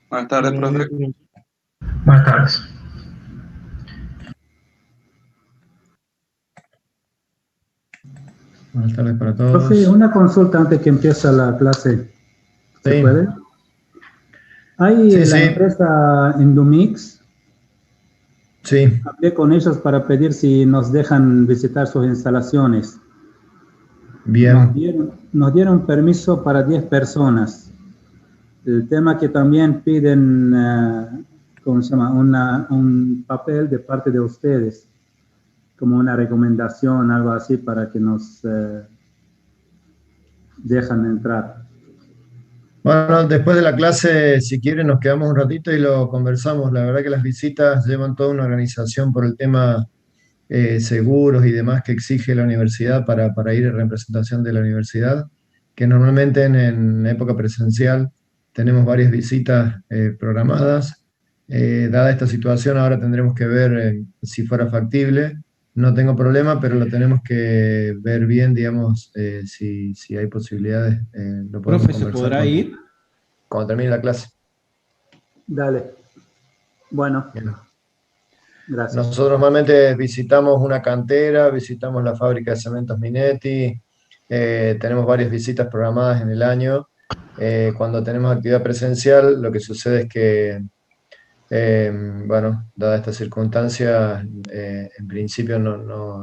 Buenas tardes, profe. Buenas tardes. Buenas tardes para Profe, todos. una consulta antes que empiece la clase. ¿Se Sí, puede? Hay sí, la sí, empresa Indumix. sí, Hablé con ellos para pedir si nos dejan visitar sus instalaciones. bien. Nos dieron permiso para 10 personas. El tema que también piden, ¿cómo se llama? Un papel de parte de ustedes, como una recomendación, algo así, para que nos dejan entrar. Bueno, después de la clase, si quieren, nos quedamos un ratito y lo conversamos. La verdad que las visitas llevan toda una organización por el tema seguros y demás que exige la universidad para ir en representación de la universidad, que normalmente en época presencial tenemos varias visitas programadas. Dada esta situación, ahora tendremos que ver si fuera factible. No tengo problema, pero lo tenemos que ver bien, digamos, si hay posibilidades, lo podemos Profe, ¿se conversar podrá ir? cuando termine la clase. Dale. Bueno, Bien. gracias. Nosotros normalmente visitamos una cantera, visitamos la fábrica de cementos Minetti, tenemos varias visitas programadas en el año. Cuando tenemos actividad presencial, lo que sucede es que, bueno, dada esta circunstancia, en principio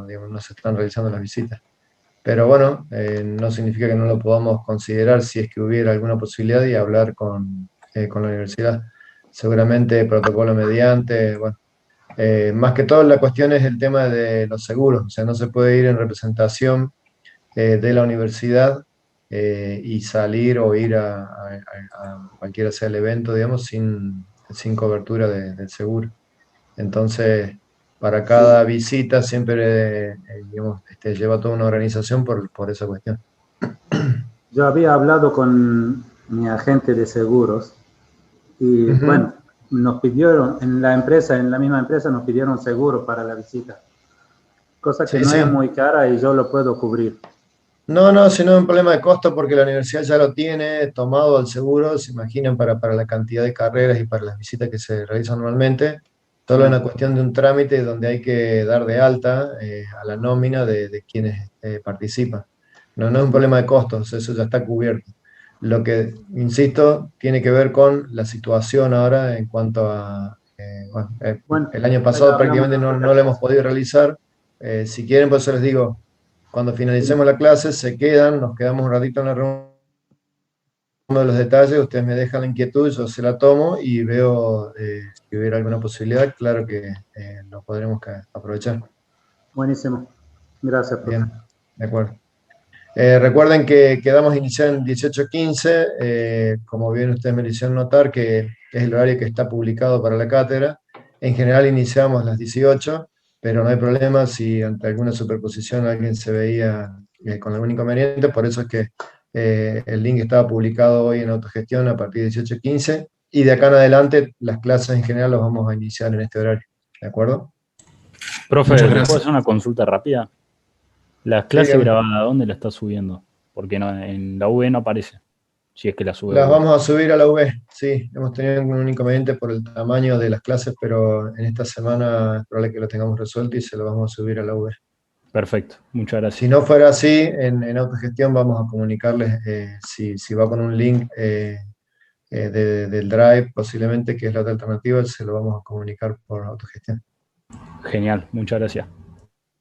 digamos, no se están realizando las visitas. Pero bueno, no significa que no lo podamos considerar si es que hubiera alguna posibilidad y hablar con la universidad. Seguramente protocolo mediante, bueno. Más que todo la cuestión es el tema de los seguros, o sea, no se puede ir en representación de la universidad y salir o ir a cualquiera sea el evento, digamos, sin cobertura del seguro. Entonces, para Sí. cada visita siempre, digamos, lleva toda una organización por esa cuestión. Yo había hablado con mi agente de seguros y Ujú. bueno, nos pidieron en la empresa, en la misma empresa nos pidieron seguro para la visita, cosa que Sí, no sí. es muy cara y yo lo puedo cubrir. No, no, sino un problema de costo porque la universidad ya lo tiene tomado al seguro, se imaginan, para la cantidad de carreras y para las visitas que se realizan anualmente. Solo es una Sí. cuestión de un trámite donde hay que dar de alta a la nómina de quienes participan. No, no es un problema de costos, eso ya está cubierto. Lo que, insisto, tiene que ver con la situación ahora en cuanto a, bueno, Bueno, el año ahí lo pasado hablamos prácticamente en no, otra no lo hemos clase. podido realizar. Si quieren, por eso les digo. Cuando Sí. finalicemos la clase, se quedan, nos quedamos un ratito en la reunión de los detalles, ustedes me dejan la inquietud, yo se la tomo y veo si hubiera alguna posibilidad, claro que lo podremos aprovechar. Buenísimo. Gracias, profe. Bien, de acuerdo. Recuerden que quedamos iniciar en 18:15, como bien ustedes me lo hicieron notar, que es el horario que está publicado para la cátedra. En general iniciamos a las 18, pero no hay problema si ante alguna superposición alguien se veía con algún inconveniente, por eso es que el link estaba publicado hoy en autogestión a partir de 18:15, y de acá en adelante las clases en general las vamos a iniciar en este horario, ¿de acuerdo? Profe, Muchas ¿le puedo gracias. hacer una consulta rápida? ¿La Sí, clase dígame. grabada dónde la está subiendo? Porque no, en la V no aparece, si es que la sube Las V. vamos a subir a la UB, sí, hemos tenido un inconveniente por el tamaño de las clases, pero en esta semana es probable que lo tengamos resuelto y se lo vamos a subir a la UB. Perfecto, muchas Si gracias. no fuera así, en autogestión vamos a comunicarles si va con un link del Drive, posiblemente, que es la otra alternativa, se lo vamos a comunicar por autogestión. Genial, muchas gracias.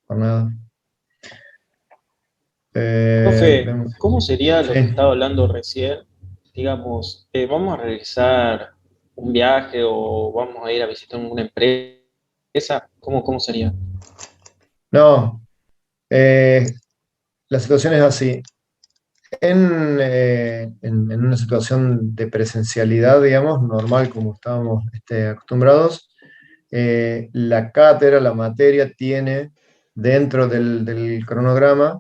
Por nada. Profe, Vemos. ¿cómo sería Sí. lo que estaba hablando recién? Digamos, ¿vamos a realizar un viaje o vamos a ir a visitar una empresa? ¿Cómo sería? No, la situación es así. En una situación de presencialidad, digamos, normal como estábamos acostumbrados, la cátedra, la materia tiene dentro del cronograma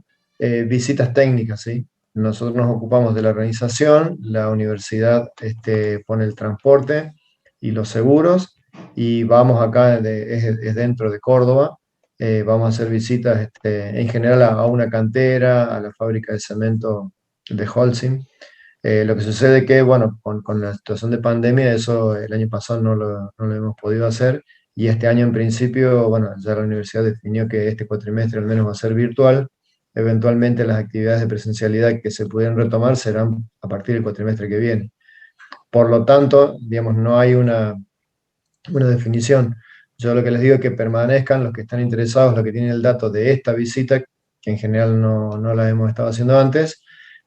visitas técnicas, ¿sí? Nosotros nos ocupamos de la organización, la universidad pone el transporte y los seguros, y vamos acá, es dentro de Córdoba, vamos a hacer visitas en general a una cantera, a la fábrica de cemento de Holcim. Lo que sucede que, bueno, con la situación de pandemia, eso el año pasado no lo hemos podido hacer, y este año en principio, bueno, ya la universidad definió que este cuatrimestre al menos va a ser virtual. Eventualmente las actividades de presencialidad que se pudieran retomar serán a partir del cuatrimestre que viene. Por lo tanto, digamos, no hay una definición. Yo lo que les digo es que permanezcan los que están interesados, los que tienen el dato de esta visita, que en general no la hemos estado haciendo antes.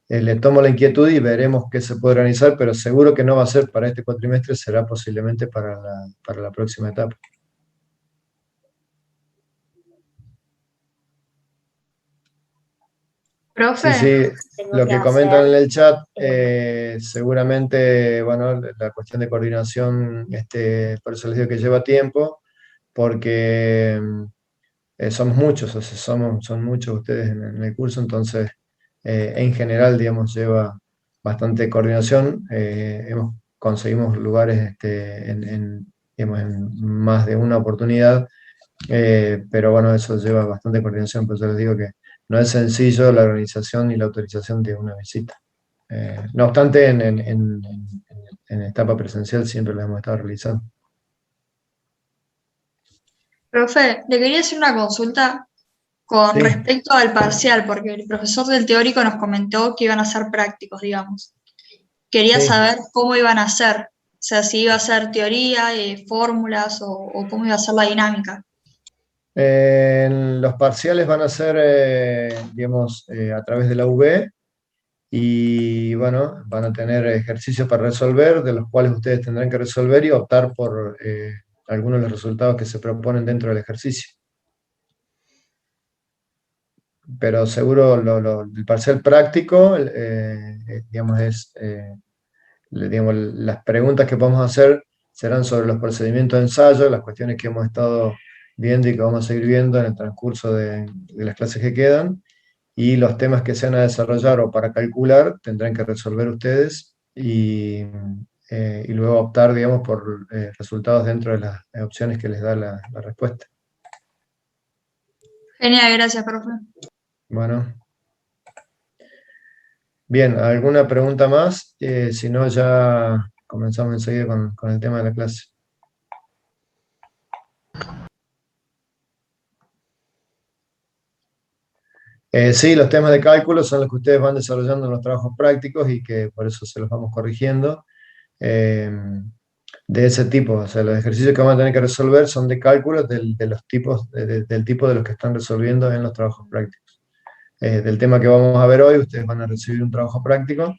Les tomo la inquietud y veremos qué se puede organizar, pero seguro que no va a ser para este cuatrimestre, será posiblemente para la próxima etapa. Profe, Sí, Tengo lo que que comentan en hacer. el chat, seguramente, bueno, la cuestión de coordinación, por eso les digo que lleva tiempo, porque somos muchos, o sea, son muchos ustedes en el curso, entonces, en general, digamos, lleva bastante coordinación. Conseguimos lugares digamos, en más de una oportunidad, pero bueno, eso lleva bastante coordinación, por eso les digo que no es sencillo la organización y la autorización de una visita. No obstante, en etapa presencial siempre la hemos estado realizando. profe, le quería hacer una consulta con Sí. respecto al parcial, porque el profesor del teórico nos comentó que iban a ser prácticos, digamos. Quería Sí. saber cómo iban a ser, o sea, si iba a ser teoría, fórmulas o cómo iba a ser la dinámica. Los parciales van a ser, digamos, a través de la UB, y bueno, van a tener ejercicios para resolver, de los cuales ustedes tendrán que resolver y optar por algunos de los resultados que se proponen dentro del ejercicio. Pero seguro el parcial práctico, digamos, digamos, las preguntas que vamos a hacer serán sobre los procedimientos de ensayo, las cuestiones que hemos estado viendo y que vamos a seguir viendo en el transcurso de las clases que quedan, y los temas que se van a desarrollar o para calcular tendrán que resolver ustedes y luego optar, digamos, por resultados dentro de las opciones que les da la respuesta. Genial, gracias, profe. Bueno. Bien, ¿alguna pregunta más? Si no, ya comenzamos enseguida con el tema de la clase. Sí, los temas de cálculo son los que ustedes van desarrollando en los trabajos prácticos y que por eso se los vamos corrigiendo. De ese tipo, o sea, los ejercicios que van a tener que resolver son de cálculo de los tipos, del tipo de los que están resolviendo en los trabajos prácticos. Del tema que vamos a ver hoy, ustedes van a recibir un trabajo práctico,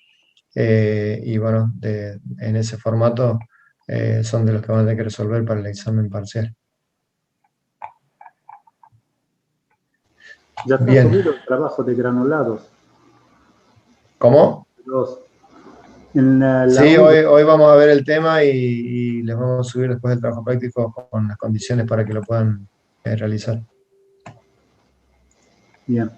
y bueno, en ese formato son de los que van a tener que resolver para el examen parcial. Ya está Bien. subido el trabajo de granulados. ¿Cómo? En la Sí, U- hoy vamos a ver el tema y les vamos a subir después el trabajo práctico con las condiciones para que lo puedan realizar. Bien.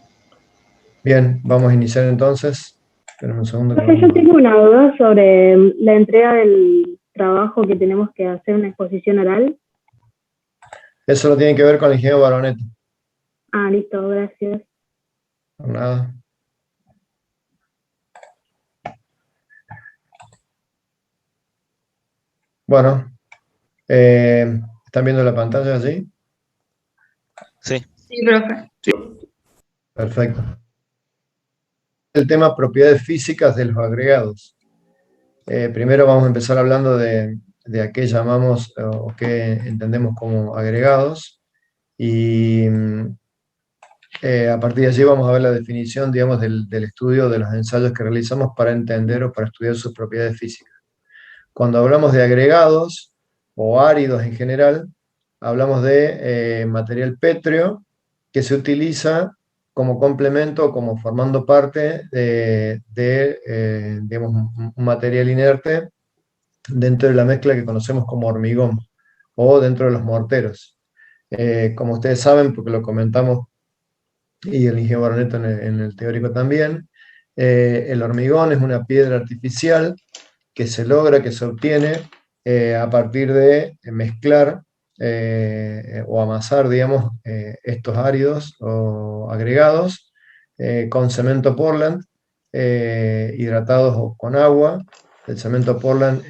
Bien, vamos a iniciar entonces. Esperen un segundo. Que Profe, yo tengo una duda sobre la entrega del trabajo que tenemos que hacer una exposición oral. Eso lo tiene que ver con el ingeniero Baronetti. Ah, listo, gracias. Por nada. Bueno, ¿están viendo la pantalla allí? Sí. Sí, profe. Perfecto. El tema propiedades físicas de los agregados. Primero vamos a empezar hablando de a qué llamamos o qué entendemos como agregados, y a partir de allí vamos a ver la definición, digamos, del estudio de los ensayos que realizamos para entender o para estudiar sus propiedades físicas. Cuando hablamos de agregados o áridos en general, hablamos de material pétreo que se utiliza como complemento, como formando parte de digamos, un material inerte dentro de la mezcla que conocemos como hormigón o dentro de los morteros. Como ustedes saben, porque lo comentamos y el ingeniero Baroneto en el teórico también, el hormigón es una piedra artificial que se logra, que se obtiene a partir de mezclar o amasar, digamos, estos áridos o agregados con cemento Portland, hidratados o con agua, el cemento Portland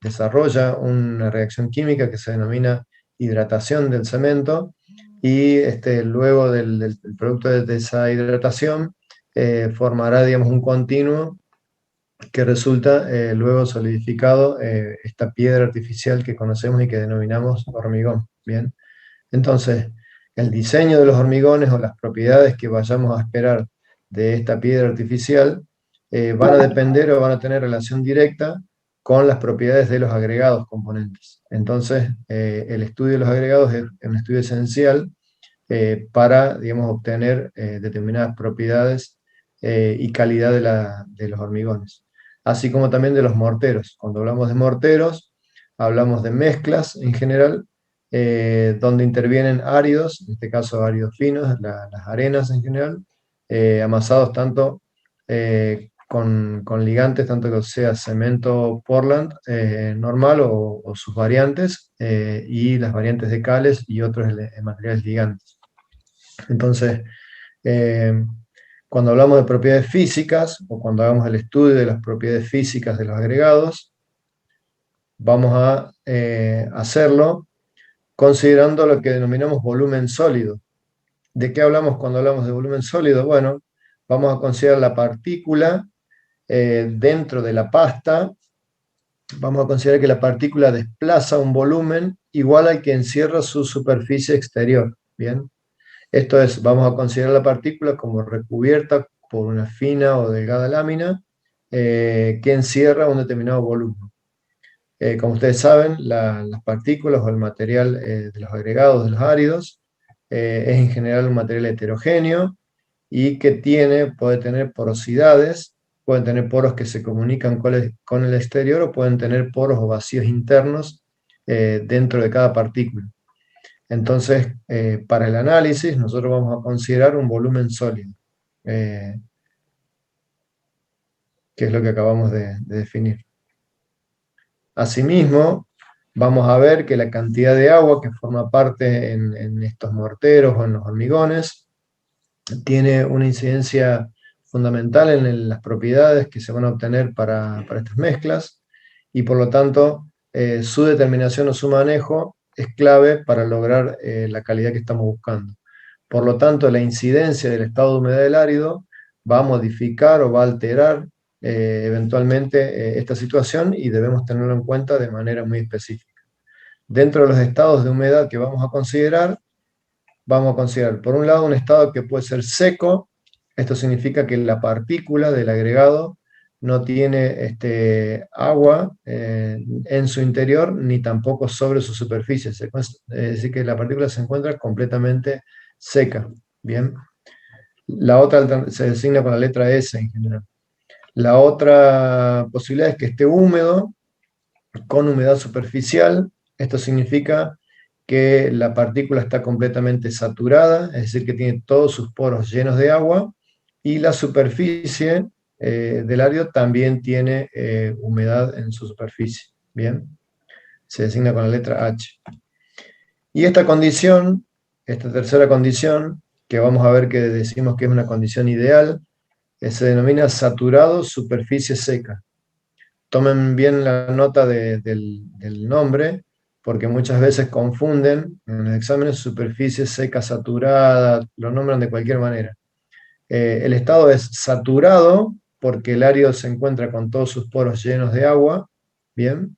desarrolla una reacción química que se denomina hidratación del cemento, y luego del producto de esa hidratación formará, digamos, un continuo que resulta luego solidificado esta piedra artificial que conocemos y que denominamos hormigón. Bien, entonces el diseño de los hormigones o las propiedades que vayamos a esperar de esta piedra artificial van a depender o van a tener relación directa con las propiedades de los agregados componentes. Entonces el estudio de los agregados es un estudio esencial para, digamos, obtener determinadas propiedades y calidad de los hormigones, así como también de los morteros. Cuando hablamos de morteros, hablamos de mezclas en general, donde intervienen áridos, en este caso áridos finos, las arenas en general, amasados tanto con ligantes, tanto que sea cemento Portland normal o sus variantes, y las variantes de cales y otros materiales ligantes. Entonces, cuando hablamos de propiedades físicas, o cuando hagamos el estudio de las propiedades físicas de los agregados, vamos a hacerlo considerando lo que denominamos volumen sólido. ¿De qué hablamos cuando hablamos de volumen sólido? Bueno, vamos a considerar la partícula dentro de la pasta. Vamos a considerar que la partícula desplaza un volumen igual al que encierra su superficie exterior. Bien, esto es, vamos a considerar la partícula como recubierta por una fina o delgada lámina que encierra un determinado volumen. Como ustedes saben, las partículas o el material de los agregados de los áridos es en general un material heterogéneo y que puede tener porosidades, pueden tener poros que se comunican con el exterior, o pueden tener poros o vacíos internos dentro de cada partícula. Entonces, para el análisis, nosotros vamos a considerar un volumen sólido, que es lo que acabamos de definir. Asimismo, vamos a ver que la cantidad de agua que forma parte en estos morteros o en los hormigones tiene una incidencia fundamental en las propiedades que se van a obtener para estas mezclas, y por lo tanto su determinación o su manejo es clave para lograr la calidad que estamos buscando. Por lo tanto, la incidencia del estado de humedad del árido va a modificar o va a alterar eventualmente esta situación, y debemos tenerlo en cuenta de manera muy específica. Dentro de los estados de humedad que vamos a considerar por un lado un estado que puede ser seco. Esto significa que la partícula del agregado no tiene agua en su interior, ni tampoco sobre su superficie, es decir, que la partícula se encuentra completamente seca. Bien, la otra se designa con la letra S en general. La otra posibilidad es que esté húmedo, con humedad superficial. Esto significa que la partícula está completamente saturada, es decir, que tiene todos sus poros llenos de agua, y la superficie del árido también tiene humedad en su superficie. Bien, se designa con la letra H. Y esta condición, esta tercera condición, que vamos a ver que decimos que es una condición ideal, se denomina saturado superficie seca. Tomen bien la nota del nombre, porque muchas veces confunden en los exámenes superficie seca saturada, lo nombran de cualquier manera. El estado es saturado porque el árido se encuentra con todos sus poros llenos de agua, ¿bien?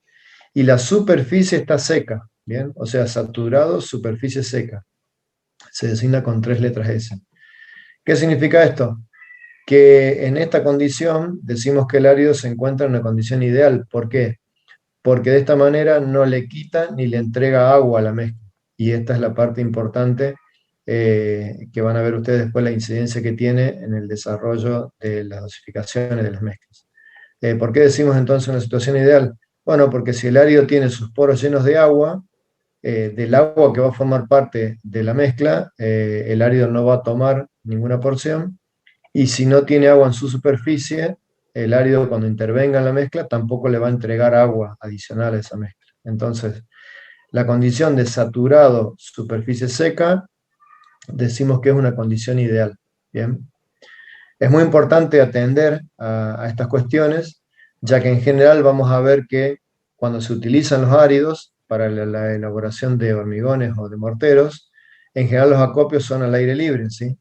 Y la superficie está seca, ¿bien? O sea, saturado, superficie seca. Se designa con 3 letras S. ¿Qué significa esto? Que en esta condición decimos que el árido se encuentra en una condición ideal. ¿Por qué? Porque de esta manera no le quita ni le entrega agua a la mezcla. Y esta es la parte importante que van a ver ustedes después, la incidencia que tiene en el desarrollo de las dosificaciones de las mezclas. ¿Por qué decimos entonces una situación ideal? Bueno, porque si el árido tiene sus poros llenos de agua, del agua que va a formar parte de la mezcla, el árido no va a tomar ninguna porción, y si no tiene agua en su superficie, el árido, cuando intervenga en la mezcla, tampoco le va a entregar agua adicional a esa mezcla. Entonces, la condición de saturado superficie seca decimos que es una condición ideal. Bien, Es muy importante atender a estas cuestiones, ya que en general vamos a ver que cuando se utilizan los áridos para la elaboración de hormigones o de morteros, en general los acopios son al aire libre, ¿sí?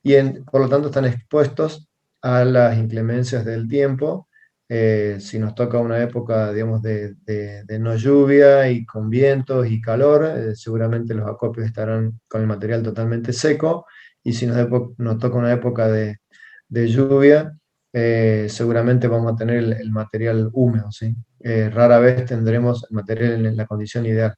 Y por lo tanto están expuestos a las inclemencias del tiempo. Si nos toca una época, digamos, de no lluvia y con vientos y calor, seguramente los acopios estarán con el material totalmente seco, y si nos toca una época de lluvia, seguramente vamos a tener el material húmedo, ¿sí? Rara vez tendremos el material en la condición ideal.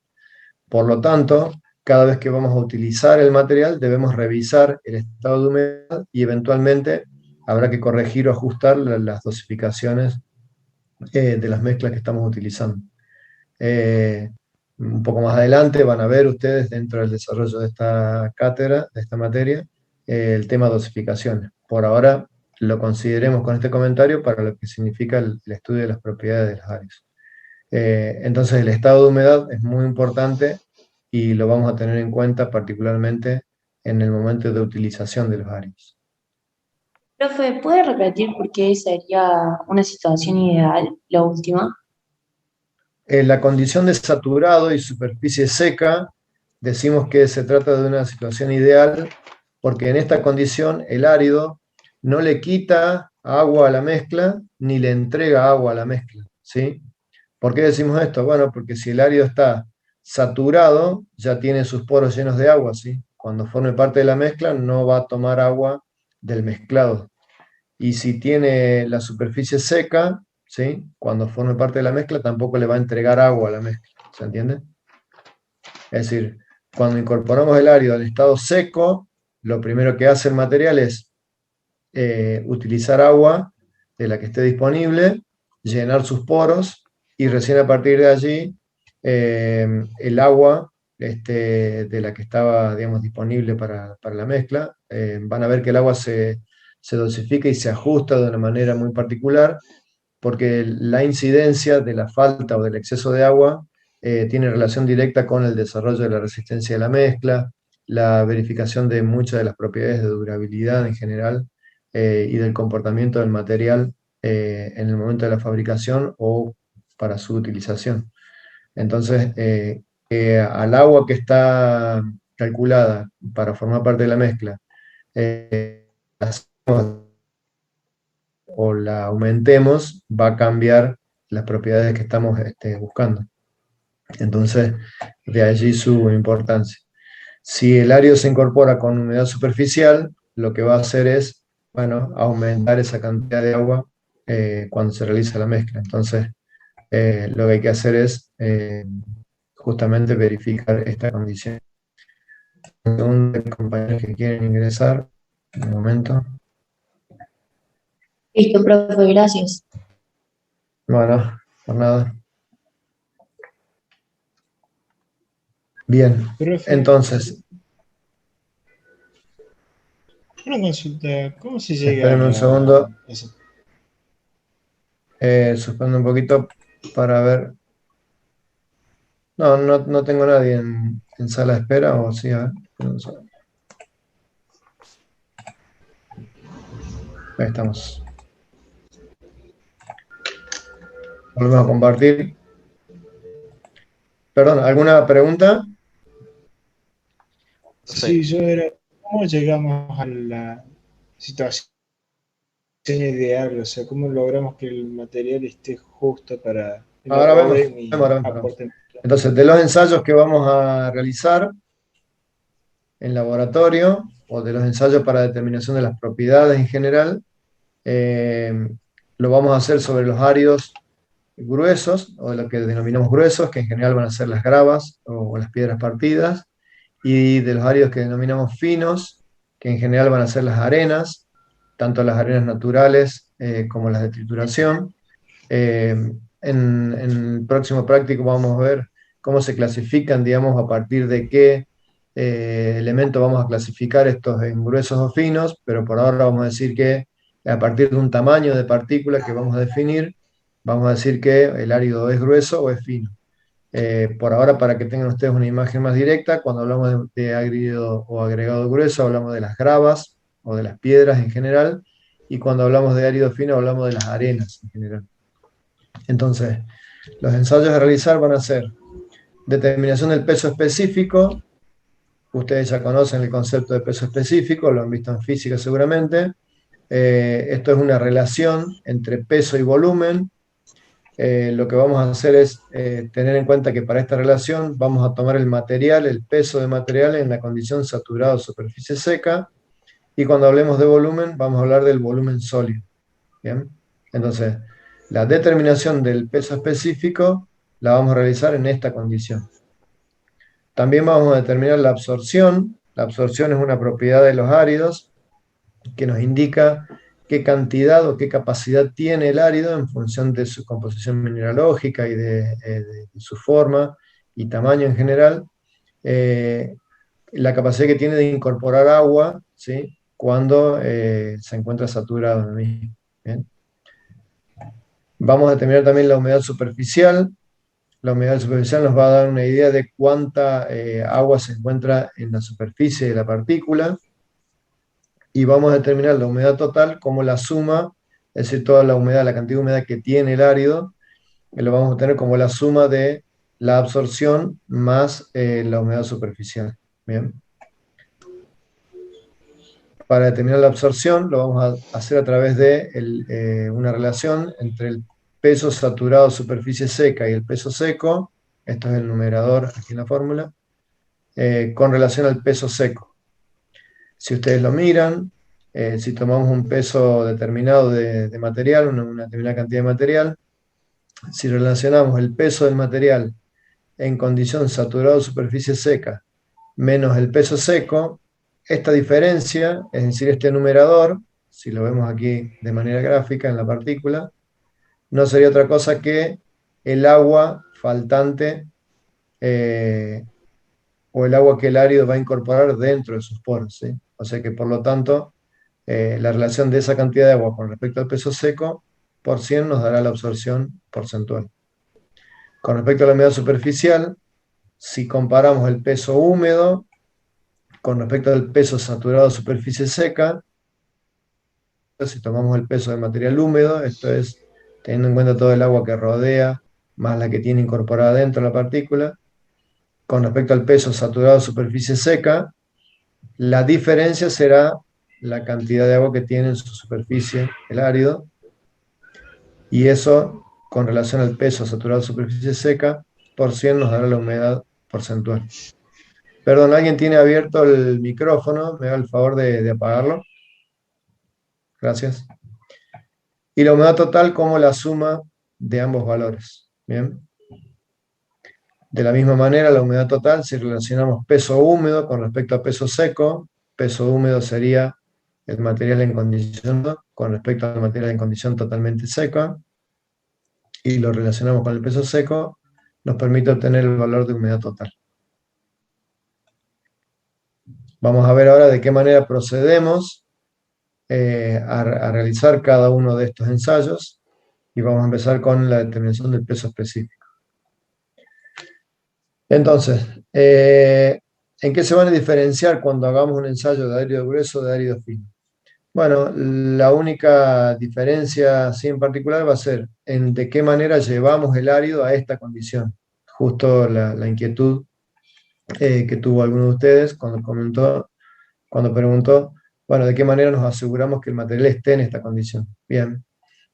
Por lo tanto, cada vez que vamos a utilizar el material, debemos revisar el estado de humedad y eventualmente habrá que corregir o ajustar las dosificaciones de las mezclas que estamos utilizando. Un poco más adelante van a ver ustedes dentro del desarrollo de esta cátedra, de esta materia, el tema dosificaciones. Por ahora lo consideremos con este comentario para lo que significa el estudio de las propiedades de las áreas. Entonces el estado de humedad es muy importante y lo vamos a tener en cuenta particularmente en el momento de utilización de los áreas. Profe, ¿puede repetir por qué sería una situación ideal, la última? La condición de saturado y superficie seca, decimos que se trata de una situación ideal porque en esta condición el árido no le quita agua a la mezcla ni le entrega agua a la mezcla, ¿sí? ¿Por qué decimos esto? Bueno, porque si el árido está saturado, ya tiene sus poros llenos de agua, ¿sí? Cuando forme parte de la mezcla no va a tomar agua del mezclado. Y si tiene la superficie seca, ¿sí? Cuando forme parte de la mezcla tampoco le va a entregar agua a la mezcla, ¿se entiende? Es decir, cuando incorporamos el árido al estado seco, lo primero que hace el material es utilizar agua de la que esté disponible, llenar sus poros, y recién a partir de allí el agua de la que estaba, digamos, disponible para la mezcla, van a ver que el agua se dosifica y se ajusta de una manera muy particular, porque la incidencia de la falta o del exceso de agua tiene relación directa con el desarrollo de la resistencia de la mezcla, la verificación de muchas de las propiedades de durabilidad en general, y del comportamiento del material en el momento de la fabricación o para su utilización. Entonces, al agua que está calculada para formar parte de la mezcla, o la aumentemos, va a cambiar las propiedades que estamos buscando. Entonces, de allí su importancia. Si el árido se incorpora con humedad superficial, lo que va a hacer es, bueno, aumentar esa cantidad de agua cuando se realiza la mezcla. Entonces, lo que hay que hacer es justamente verificar esta condición. Un compañeros que quieren ingresar, un momento. Listo, profe, gracias. Bueno, por nada. Bien, Profe, entonces, una consulta, ¿cómo se llega espérenme un segundo, a eso? suspendo un poquito para ver. No tengo nadie en sala de espera, o sí, a ver. Ahí estamos. Volvemos a compartir. Perdón, ¿alguna pregunta? Sí, yo era, ¿cómo llegamos a la situación ideal? O sea, ¿cómo logramos que el material esté justo para el Ahora vemos, orden y ahora vemos. aporte? Entonces, de los ensayos que vamos a realizar en laboratorio, o de los ensayos para determinación de las propiedades en general, lo vamos a hacer sobre los áridos gruesos, o de lo que denominamos gruesos, que en general van a ser las gravas o las piedras partidas, y de los áridos que denominamos finos, que en general van a ser las arenas, tanto las arenas naturales como las de trituración. En el próximo práctico vamos a ver cómo se clasifican, digamos, a partir de qué elemento vamos a clasificar estos en gruesos o finos, pero por ahora vamos a decir que a partir de un tamaño de partícula que vamos a definir, vamos a decir que el árido es grueso o es fino. Por ahora, para que tengan ustedes una imagen más directa, cuando hablamos de árido o agregado grueso, hablamos de las gravas o de las piedras en general, y cuando hablamos de árido fino hablamos de las arenas en general. Entonces, los ensayos a realizar van a ser determinación del peso específico. Ustedes ya conocen el concepto de peso específico, lo han visto en física seguramente. Esto es una relación entre peso y volumen. Lo que vamos a hacer es tener en cuenta que para esta relación vamos a tomar el material, el peso de material en la condición saturado superficie seca, y cuando hablemos de volumen vamos a hablar del volumen sólido. ¿Bien? Entonces, la determinación del peso específico la vamos a realizar en esta condición. También vamos a determinar la absorción. La absorción es una propiedad de los áridos que nos indica qué cantidad o qué capacidad tiene el árido en función de su composición mineralógica y de su forma y tamaño en general, la capacidad que tiene de incorporar agua, ¿sí?, cuando se encuentra saturado en el mismo. ¿Bien? Vamos a determinar también la humedad superficial. La humedad superficial nos va a dar una idea de cuánta agua se encuentra en la superficie de la partícula. Y vamos a determinar la humedad total como la suma, es decir, toda la humedad, la cantidad de humedad que tiene el árido, lo vamos a tener como la suma de la absorción más la humedad superficial. Bien. Para determinar la absorción lo vamos a hacer a través de una relación entre el peso saturado superficie seca y el peso seco. Esto es el numerador aquí en la fórmula, con relación al peso seco. Si ustedes lo miran, si tomamos un peso determinado de material, una determinada cantidad de material, si relacionamos el peso del material en condición saturado superficie seca menos el peso seco, esta diferencia, es decir, este numerador, si lo vemos aquí de manera gráfica en la partícula, no sería otra cosa que el agua faltante o el agua que el árido va a incorporar dentro de sus poros, ¿sí? O sea que por lo tanto la relación de esa cantidad de agua con respecto al peso seco por 100 nos dará la absorción porcentual. Con respecto a la humedad superficial, si comparamos el peso húmedo con respecto al peso saturado de superficie seca, si tomamos el peso del material húmedo, esto es teniendo en cuenta todo el agua que rodea, más la que tiene incorporada dentro la partícula, con respecto al peso saturado de superficie seca, la diferencia será la cantidad de agua que tiene en su superficie el árido, y eso, con relación al peso saturado de superficie seca, por 100 nos dará la humedad porcentual. Perdón, ¿alguien tiene abierto el micrófono? ¿Me da el favor de apagarlo? Gracias. Y la humedad total como la suma de ambos valores. ¿Bien? De la misma manera, la humedad total, si relacionamos peso húmedo con respecto a peso seco, peso húmedo sería el material en condición con respecto al material en condición totalmente seca, y lo relacionamos con el peso seco, nos permite obtener el valor de humedad total. Vamos a ver ahora de qué manera procedemos a realizar cada uno de estos ensayos, y vamos a empezar con la determinación del peso específico. Entonces, ¿en qué se van a diferenciar cuando hagamos un ensayo de árido grueso o de árido fino? Bueno, la única diferencia así en particular va a ser en de qué manera llevamos el árido a esta condición. Justo la inquietud que tuvo alguno de ustedes cuando preguntó, bueno, ¿de qué manera nos aseguramos que el material esté en esta condición? Bien,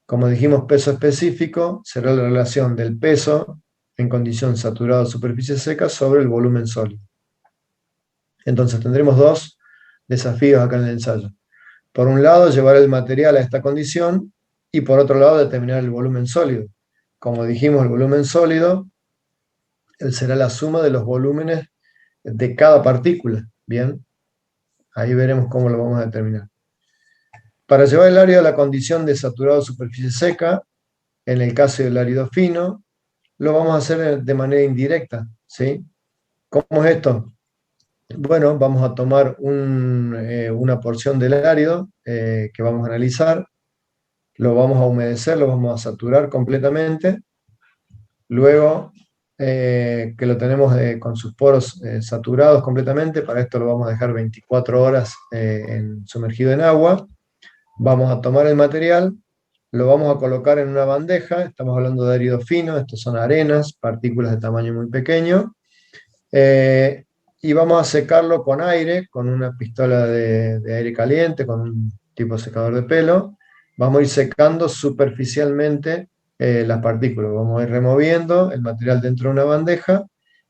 como dijimos, peso específico será la relación del peso en condición saturado de superficie seca sobre el volumen sólido. Entonces tendremos dos desafíos acá en el ensayo. Por un lado, llevar el material a esta condición, y por otro lado, determinar el volumen sólido. Como dijimos, el volumen sólido será la suma de los volúmenes de cada partícula. Bien, ahí veremos cómo lo vamos a determinar. Para llevar el árido a la condición de saturado de superficie seca, en el caso del árido fino, lo vamos a hacer de manera indirecta, ¿sí? ¿Cómo es esto? Bueno, vamos a tomar una porción del árido que vamos a analizar, lo vamos a humedecer, lo vamos a saturar completamente, luego que lo tenemos con sus poros saturados completamente, para esto lo vamos a dejar 24 horas sumergido en agua. Vamos a tomar el material, lo vamos a colocar en una bandeja, estamos hablando de árido fino, estos son arenas, partículas de tamaño muy pequeño, y vamos a secarlo con aire, con una pistola de aire caliente, con un tipo secador de pelo. Vamos a ir secando superficialmente las partículas, vamos a ir removiendo el material dentro de una bandeja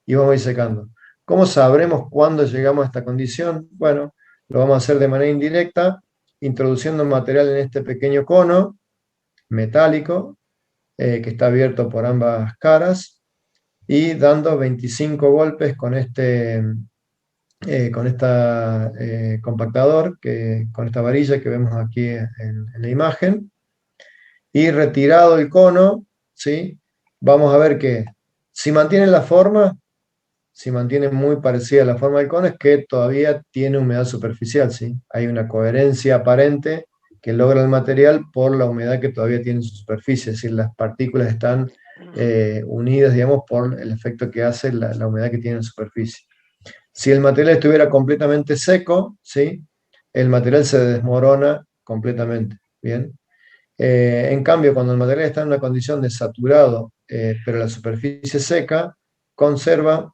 y vamos a ir secando. ¿Cómo sabremos cuándo llegamos a esta condición? Bueno, lo vamos a hacer de manera indirecta, introduciendo el material en este pequeño cono metálico que está abierto por ambas caras y dando 25 golpes con este compactador, con esta varilla que vemos aquí en la imagen, y retirado el cono, ¿sí? Vamos a ver que si mantiene la forma, si mantiene muy parecida a la forma del cono, es que todavía tiene humedad superficial, ¿sí? Hay una coherencia aparente que logra el material por la humedad que todavía tiene en su superficie, es decir, las partículas están unidas, digamos, por el efecto que hace la humedad que tiene en superficie. Si el material estuviera completamente seco, ¿sí? El material se desmorona completamente, ¿bien? En cambio, cuando el material está en una condición de saturado, pero la superficie seca, conserva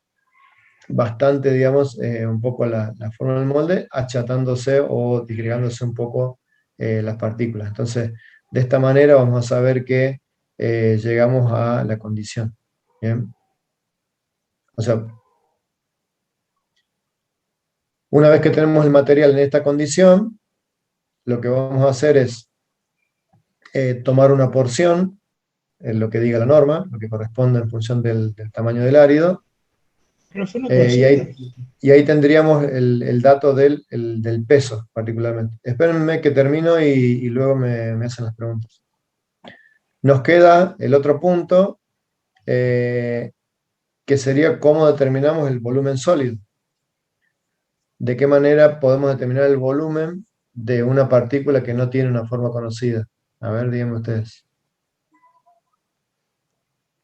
bastante, digamos, un poco la forma del molde, achatándose o disgregándose un poco las partículas. Entonces, de esta manera vamos a saber que llegamos a la condición. ¿Bien? O sea, una vez que tenemos el material en esta condición, lo que vamos a hacer es tomar una porción, lo que diga la norma, lo que corresponde en función del tamaño del árido, y ahí tendríamos el dato del peso particularmente. Espérenme que termino y luego me hacen las preguntas. Nos queda el otro punto, que sería cómo determinamos el volumen sólido. ¿De qué manera podemos determinar el volumen de una partícula que no tiene una forma conocida? A ver, díganme ustedes.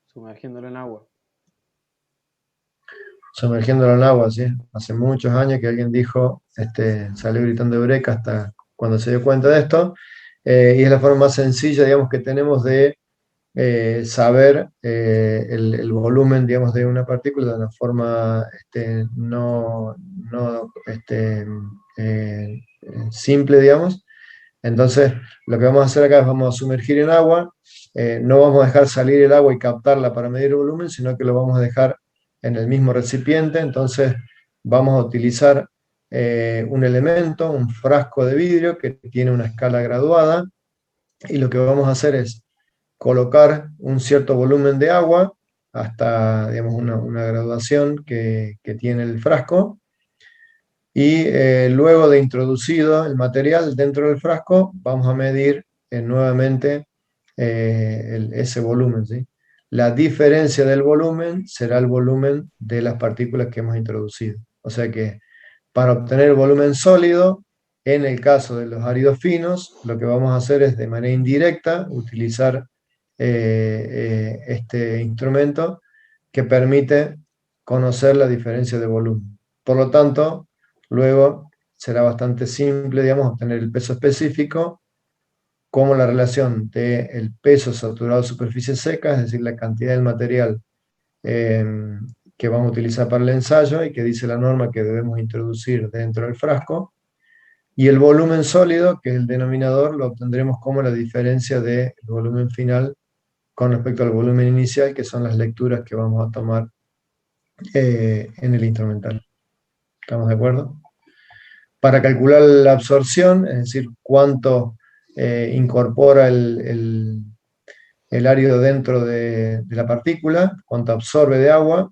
Sumergiéndolo en agua. Sumergiéndolo en agua, ¿sí? Hace muchos años que alguien dijo, salió gritando eureka hasta cuando se dio cuenta de esto, y es la forma más sencilla, digamos, que tenemos de saber el volumen, digamos, de una partícula de una forma simple, digamos. Entonces, lo que vamos a hacer acá es vamos a sumergir en agua, no vamos a dejar salir el agua y captarla para medir el volumen, sino que lo vamos a dejar en el mismo recipiente. Entonces vamos a utilizar un elemento, un frasco de vidrio que tiene una escala graduada, y lo que vamos a hacer es colocar un cierto volumen de agua hasta, digamos, una graduación que tiene el frasco, y luego de introducido el material dentro del frasco vamos a medir nuevamente ese volumen, ¿sí? La diferencia del volumen será el volumen de las partículas que hemos introducido. O sea que para obtener el volumen sólido, en el caso de los áridos finos, lo que vamos a hacer es de manera indirecta utilizar este instrumento que permite conocer la diferencia de volumen. Por lo tanto, luego será bastante simple, digamos, obtener el peso específico como la relación del peso saturado de superficie seca, es decir, la cantidad del material que vamos a utilizar para el ensayo y que dice la norma que debemos introducir dentro del frasco, y el volumen sólido, que es el denominador, lo obtendremos como la diferencia del volumen final con respecto al volumen inicial, que son las lecturas que vamos a tomar en el instrumental. ¿Estamos de acuerdo? Para calcular la absorción, es decir, cuánto incorpora el árido dentro de la partícula, cuánto absorbe de agua,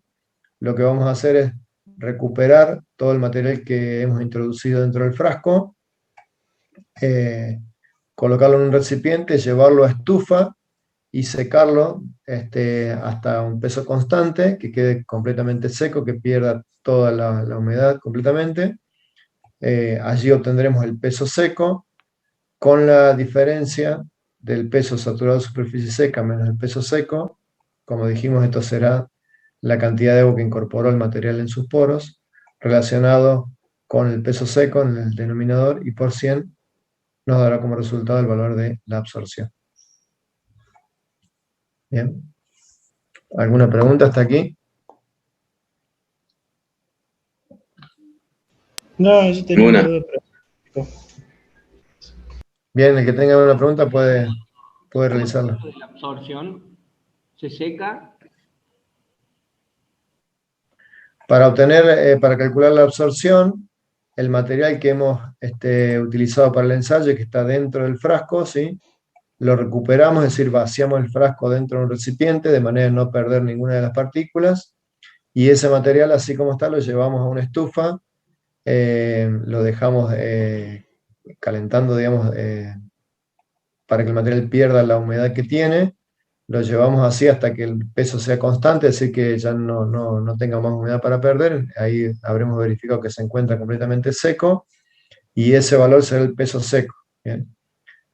lo que vamos a hacer es recuperar todo el material que hemos introducido dentro del frasco, colocarlo en un recipiente, llevarlo a estufa y secarlo hasta un peso constante, que quede completamente seco, que pierda toda la humedad completamente. Allí obtendremos el peso seco, con la diferencia del peso saturado de superficie seca menos el peso seco. Como dijimos, esto será la cantidad de agua que incorporó el material en sus poros, relacionado con el peso seco en el denominador, y por 100 nos dará como resultado el valor de la absorción. Bien. ¿Alguna pregunta hasta aquí? No, yo tenía una duda. Bien, el que tenga una pregunta puede realizarla. La absorción se seca. Para calcular la absorción, el material que hemos utilizado para el ensayo, que está dentro del frasco, ¿sí? Lo recuperamos, es decir, vaciamos el frasco dentro de un recipiente de manera de no perder ninguna de las partículas, y ese material, así como está, lo llevamos a una estufa, lo dejamos calentando, digamos, para que el material pierda la humedad que tiene, lo llevamos así hasta que el peso sea constante, así que ya no tenga más humedad para perder. Ahí habremos verificado que se encuentra completamente seco, y ese valor será el peso seco. ¿Bien?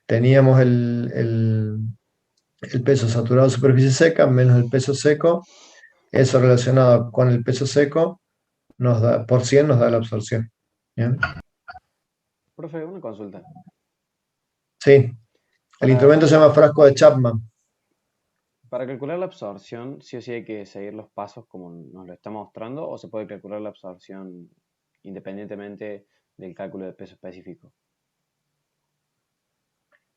Teníamos el peso saturado de superficie seca menos el peso seco. Eso relacionado con el peso seco por 100 nos da la absorción. ¿Bien? Profe, una consulta. Sí. El instrumento se llama frasco de Chapman. Para calcular la absorción, sí o sí hay que seguir los pasos como nos lo está mostrando, o se puede calcular la absorción independientemente del cálculo de peso específico.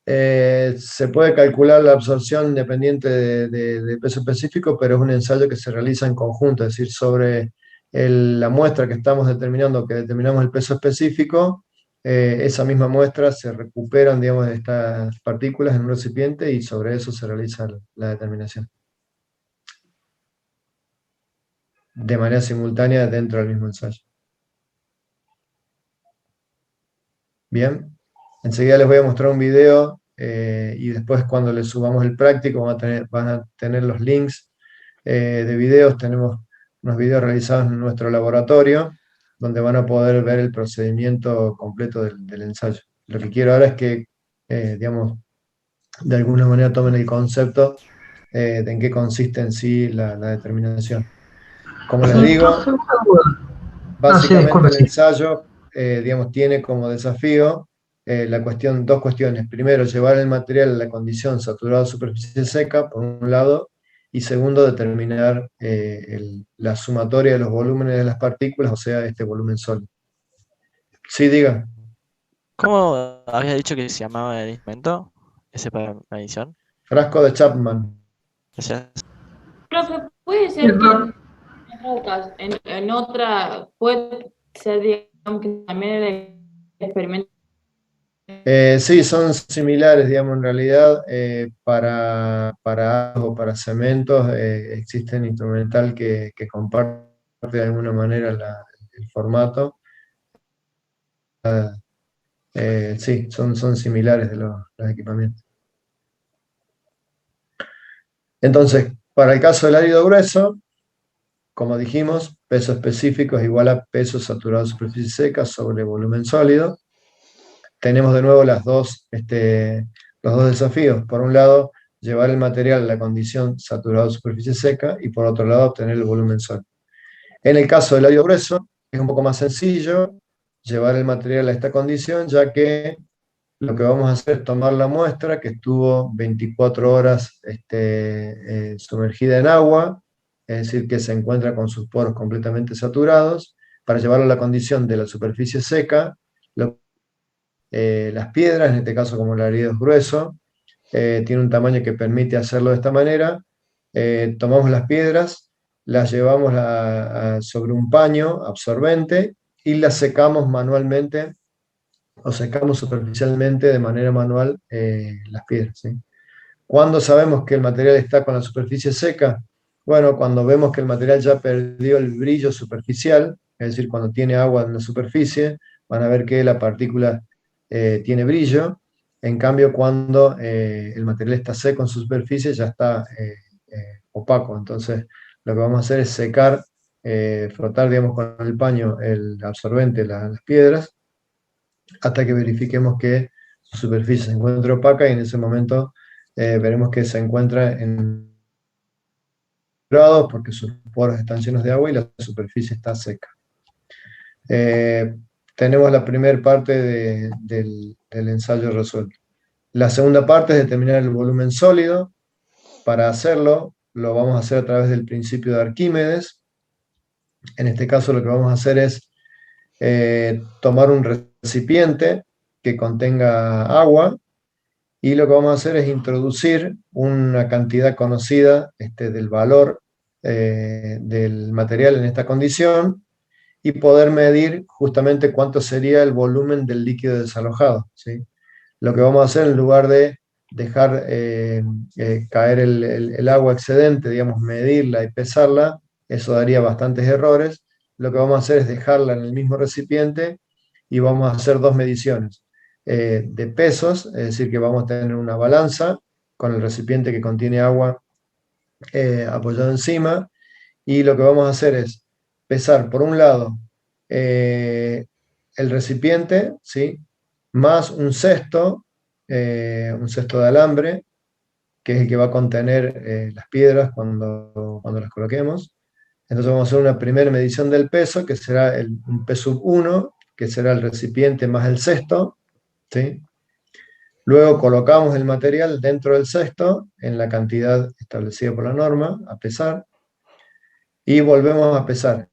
Se puede calcular la absorción independiente de peso específico, pero es un ensayo que se realiza en conjunto, es decir, sobre la muestra que estamos determinando, que determinamos el peso específico, esa misma muestra se recuperan, digamos, estas partículas en un recipiente, y sobre eso se realiza la determinación. De manera simultánea dentro del mismo ensayo. Bien, enseguida les voy a mostrar un video, y después cuando les subamos el práctico van a tener los links de videos. Tenemos unos videos realizados en nuestro laboratorio, donde van a poder ver el procedimiento completo del ensayo. Lo que quiero ahora es que, digamos, de alguna manera tomen el concepto de en qué consiste en sí la determinación. Como les digo, básicamente el ensayo, digamos, tiene como desafío dos cuestiones. Primero, llevar el material a la condición saturado de superficie seca, por un lado, y segundo, determinar la sumatoria de los volúmenes de las partículas, o sea, este volumen sólido. Sí, diga. ¿Cómo habías dicho que se llamaba el instrumento? Ese para medición. Frasco de Chapman. Gracias. Profe, puede ser que en otra, puede ser, digamos, que también el experimento. Sí, son similares, digamos, en realidad. Para agua o para cementos existe un instrumental que comparte de alguna manera el formato. Sí, son similares de los equipamientos. Entonces, para el caso del árido grueso, como dijimos, peso específico es igual a peso saturado de superficie seca sobre volumen sólido. Tenemos de nuevo los dos desafíos. Por un lado, llevar el material a la condición saturado de superficie seca, y por otro lado, obtener el volumen sólido. En el caso del árido grueso, es un poco más sencillo llevar el material a esta condición, ya que lo que vamos a hacer es tomar la muestra que estuvo 24 horas sumergida en agua, es decir, que se encuentra con sus poros completamente saturados, para llevarlo a la condición de la superficie seca. Las piedras, en este caso como el árido es grueso, tiene un tamaño que permite hacerlo de esta manera. Tomamos las piedras, las llevamos sobre un paño absorbente y las secamos manualmente, o secamos superficialmente de manera manual las piedras, ¿sí? ¿Cuándo sabemos que el material está con la superficie seca? Bueno, cuando vemos que el material ya perdió el brillo superficial, es decir, cuando tiene agua en la superficie, van a ver que la partícula tiene brillo. En cambio, cuando el material está seco en su superficie, ya está opaco. Entonces, lo que vamos a hacer es secar, frotar, digamos, con el paño el absorbente, las piedras, hasta que verifiquemos que su superficie se encuentra opaca, y en ese momento veremos que se encuentra en grados porque sus poros están llenos de agua y la superficie está seca. tenemos la primera parte del ensayo resuelto. La segunda parte es determinar el volumen sólido. Para hacerlo, lo vamos a hacer a través del principio de Arquímedes. En este caso lo que vamos a hacer es tomar un recipiente que contenga agua, y lo que vamos a hacer es introducir una cantidad conocida del valor del material en esta condición, y poder medir justamente cuánto sería el volumen del líquido desalojado, ¿sí? Lo que vamos a hacer, en lugar de dejar caer el agua excedente, digamos, medirla y pesarla, eso daría bastantes errores. Lo que vamos a hacer es dejarla en el mismo recipiente, y vamos a hacer dos mediciones de pesos, es decir, que vamos a tener una balanza con el recipiente que contiene agua apoyado encima, y lo que vamos a hacer es pesar, por un lado, el recipiente, ¿sí?, más un cesto de alambre, que es el que va a contener las piedras cuando las coloquemos. Entonces vamos a hacer una primera medición del peso, que será un P1, que será el recipiente más el cesto, ¿sí? Luego colocamos el material dentro del cesto, en la cantidad establecida por la norma, a pesar, y volvemos a pesar,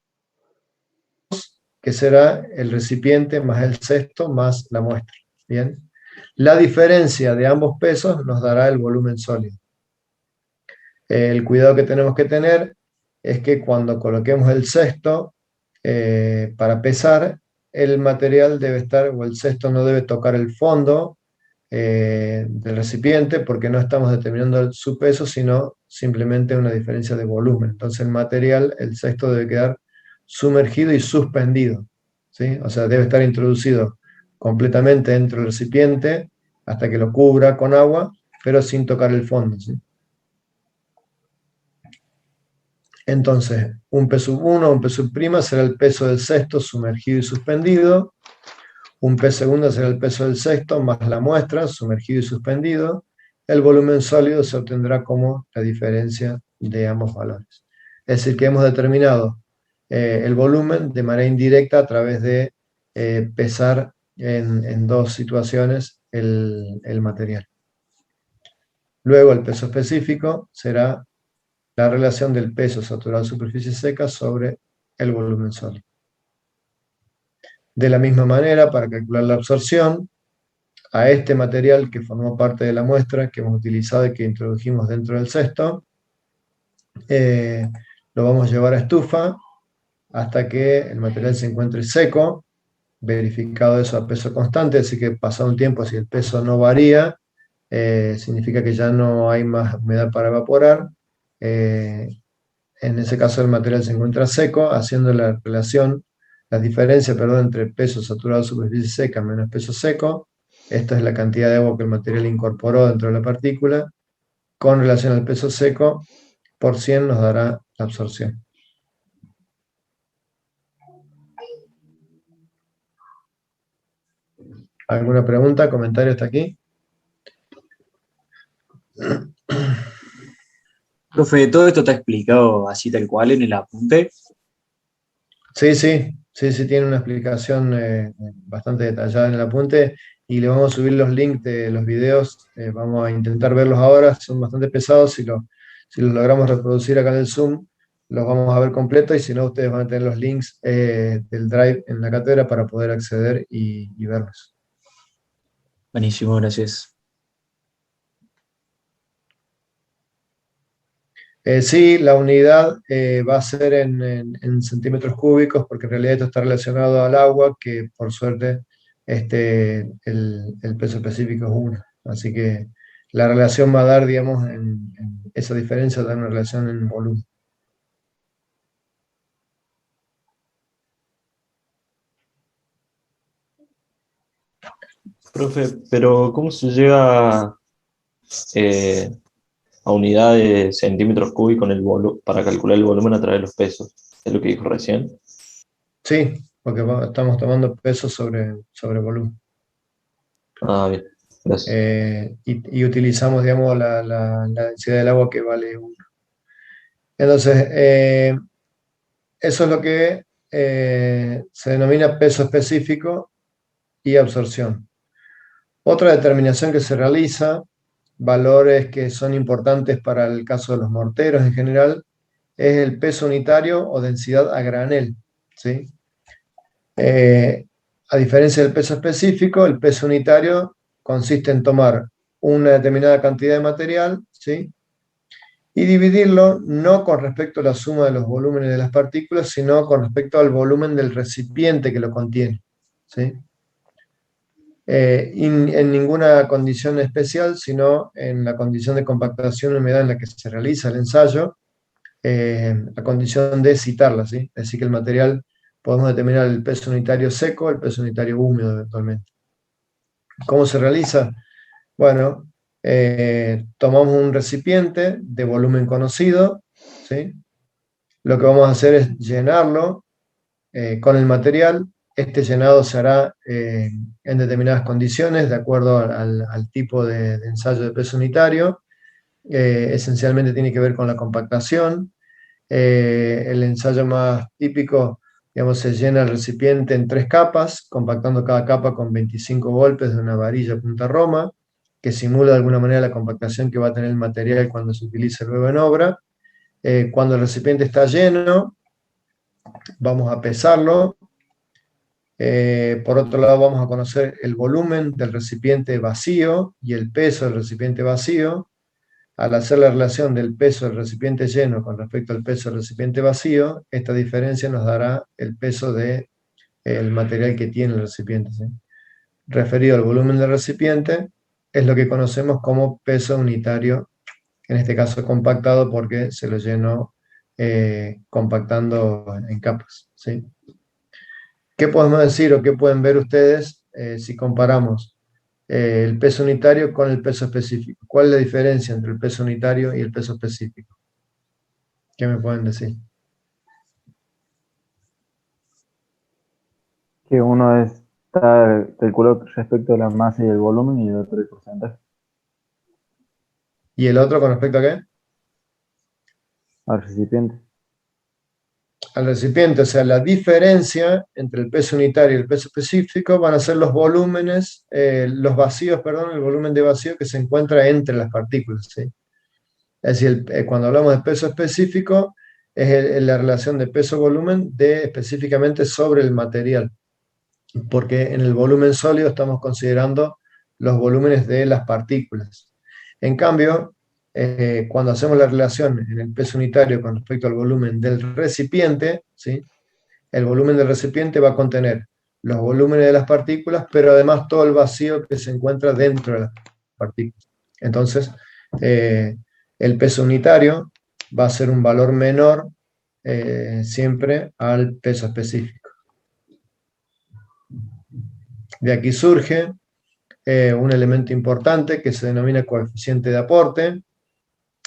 que será el recipiente más el cesto más la muestra. ¿Bien? La diferencia de ambos pesos nos dará el volumen sólido. El cuidado que tenemos que tener es que cuando coloquemos el cesto para pesar, el material debe estar, o el cesto no debe tocar el fondo del recipiente, porque no estamos determinando su peso, sino simplemente una diferencia de volumen. Entonces el material, el cesto, debe quedar sumergido y suspendido, ¿sí? O sea, debe estar introducido completamente dentro del recipiente hasta que lo cubra con agua, pero sin tocar el fondo, ¿sí? Entonces, un P1 o un P' será el peso del cesto sumergido y suspendido. Un P2 será el peso del cesto más la muestra, sumergido y suspendido. El volumen sólido se obtendrá como la diferencia de ambos valores. Es decir, que hemos determinado el volumen de manera indirecta a través de pesar en dos situaciones el material. Luego, el peso específico será la relación del peso saturado de superficie seca sobre el volumen sólido. De la misma manera, para calcular la absorción, a este material que formó parte de la muestra que hemos utilizado y que introdujimos dentro del cesto, lo vamos a llevar a estufa hasta que el material se encuentre seco, verificado eso a peso constante, así que pasado un tiempo, si el peso no varía, significa que ya no hay más humedad para evaporar. En ese caso el material se encuentra seco, haciendo la diferencia entre peso saturado de superficie seca menos peso seco. Esta es la cantidad de agua que el material incorporó dentro de la partícula, con relación al peso seco, por 100 nos dará la absorción. ¿Alguna pregunta, comentario hasta aquí? Profe, ¿todo esto está explicado así tal cual en el apunte? Sí, tiene una explicación bastante detallada en el apunte, y le vamos a subir los links de los videos. Vamos a intentar verlos ahora, son bastante pesados. Si los logramos reproducir acá en el Zoom, los vamos a ver completos, y si no, ustedes van a tener los links del Drive en la cátedra para poder acceder y verlos. Buenísimo, gracias. Sí, la unidad va a ser en centímetros cúbicos, porque en realidad esto está relacionado al agua, que por suerte el peso específico es 1. Así que la relación va a dar, digamos, esa diferencia da una relación en volumen. Profe, pero ¿cómo se llega a unidad de centímetros cúbicos para calcular el volumen a través de los pesos? ¿Es lo que dijo recién? Sí, porque estamos tomando peso sobre volumen. Ah, bien, gracias. Y utilizamos, digamos, la densidad del agua, que vale 1. Entonces, eso es lo que se denomina peso específico y absorción. Otra determinación que se realiza, valores que son importantes para el caso de los morteros en general, es el peso unitario o densidad a granel, ¿sí? A diferencia del peso específico, el peso unitario consiste en tomar una determinada cantidad de material, ¿sí? Y dividirlo no con respecto a la suma de los volúmenes de las partículas, sino con respecto al volumen del recipiente que lo contiene, ¿sí? En ninguna condición especial, sino en la condición de compactación y humedad en la que se realiza el ensayo, a condición de citarla, ¿sí? Es decir, que el material podemos determinar el peso unitario seco, el peso unitario húmedo eventualmente. ¿Cómo se realiza? Bueno, tomamos un recipiente de volumen conocido, ¿sí? Lo que vamos a hacer es llenarlo con el material. Este llenado se hará en determinadas condiciones, de acuerdo al tipo de ensayo de peso unitario. Esencialmente tiene que ver con la compactación. El ensayo más típico, digamos, se llena el recipiente en 3 capas, compactando cada capa con 25 golpes de una varilla punta roma, que simula de alguna manera la compactación que va a tener el material cuando se utilice luego en obra. Cuando el recipiente está lleno, vamos a pesarlo. Por otro lado, vamos a conocer el volumen del recipiente vacío y el peso del recipiente vacío. Al hacer la relación del peso del recipiente lleno con respecto al peso del recipiente vacío, esta diferencia nos dará el peso del material que tiene el recipiente, ¿sí? Referido al volumen del recipiente, es lo que conocemos como peso unitario, en este caso compactado porque se lo llenó compactando en capas, ¿sí? ¿Qué podemos decir o qué pueden ver ustedes si comparamos el peso unitario con el peso específico? ¿Cuál es la diferencia entre el peso unitario y el peso específico? ¿Qué me pueden decir? Que uno está calculado respecto a la masa y el volumen y el otro el porcentaje. ¿Y el otro con respecto a qué? Al recipiente. Al recipiente, o sea, la diferencia entre el peso unitario y el peso específico van a ser los volúmenes, los vacíos, perdón, el volumen de vacío que se encuentra entre las partículas, ¿sí? Es decir, cuando hablamos de peso específico, es la relación de peso-volumen específicamente sobre el material, porque en el volumen sólido estamos considerando los volúmenes de las partículas. En cambio, cuando hacemos la relación en el peso unitario con respecto al volumen del recipiente, ¿sí? El volumen del recipiente va a contener los volúmenes de las partículas, pero además todo el vacío que se encuentra dentro de las partículas. Entonces, el peso unitario va a ser un valor menor siempre al peso específico. De aquí surge un elemento importante que se denomina coeficiente de aporte,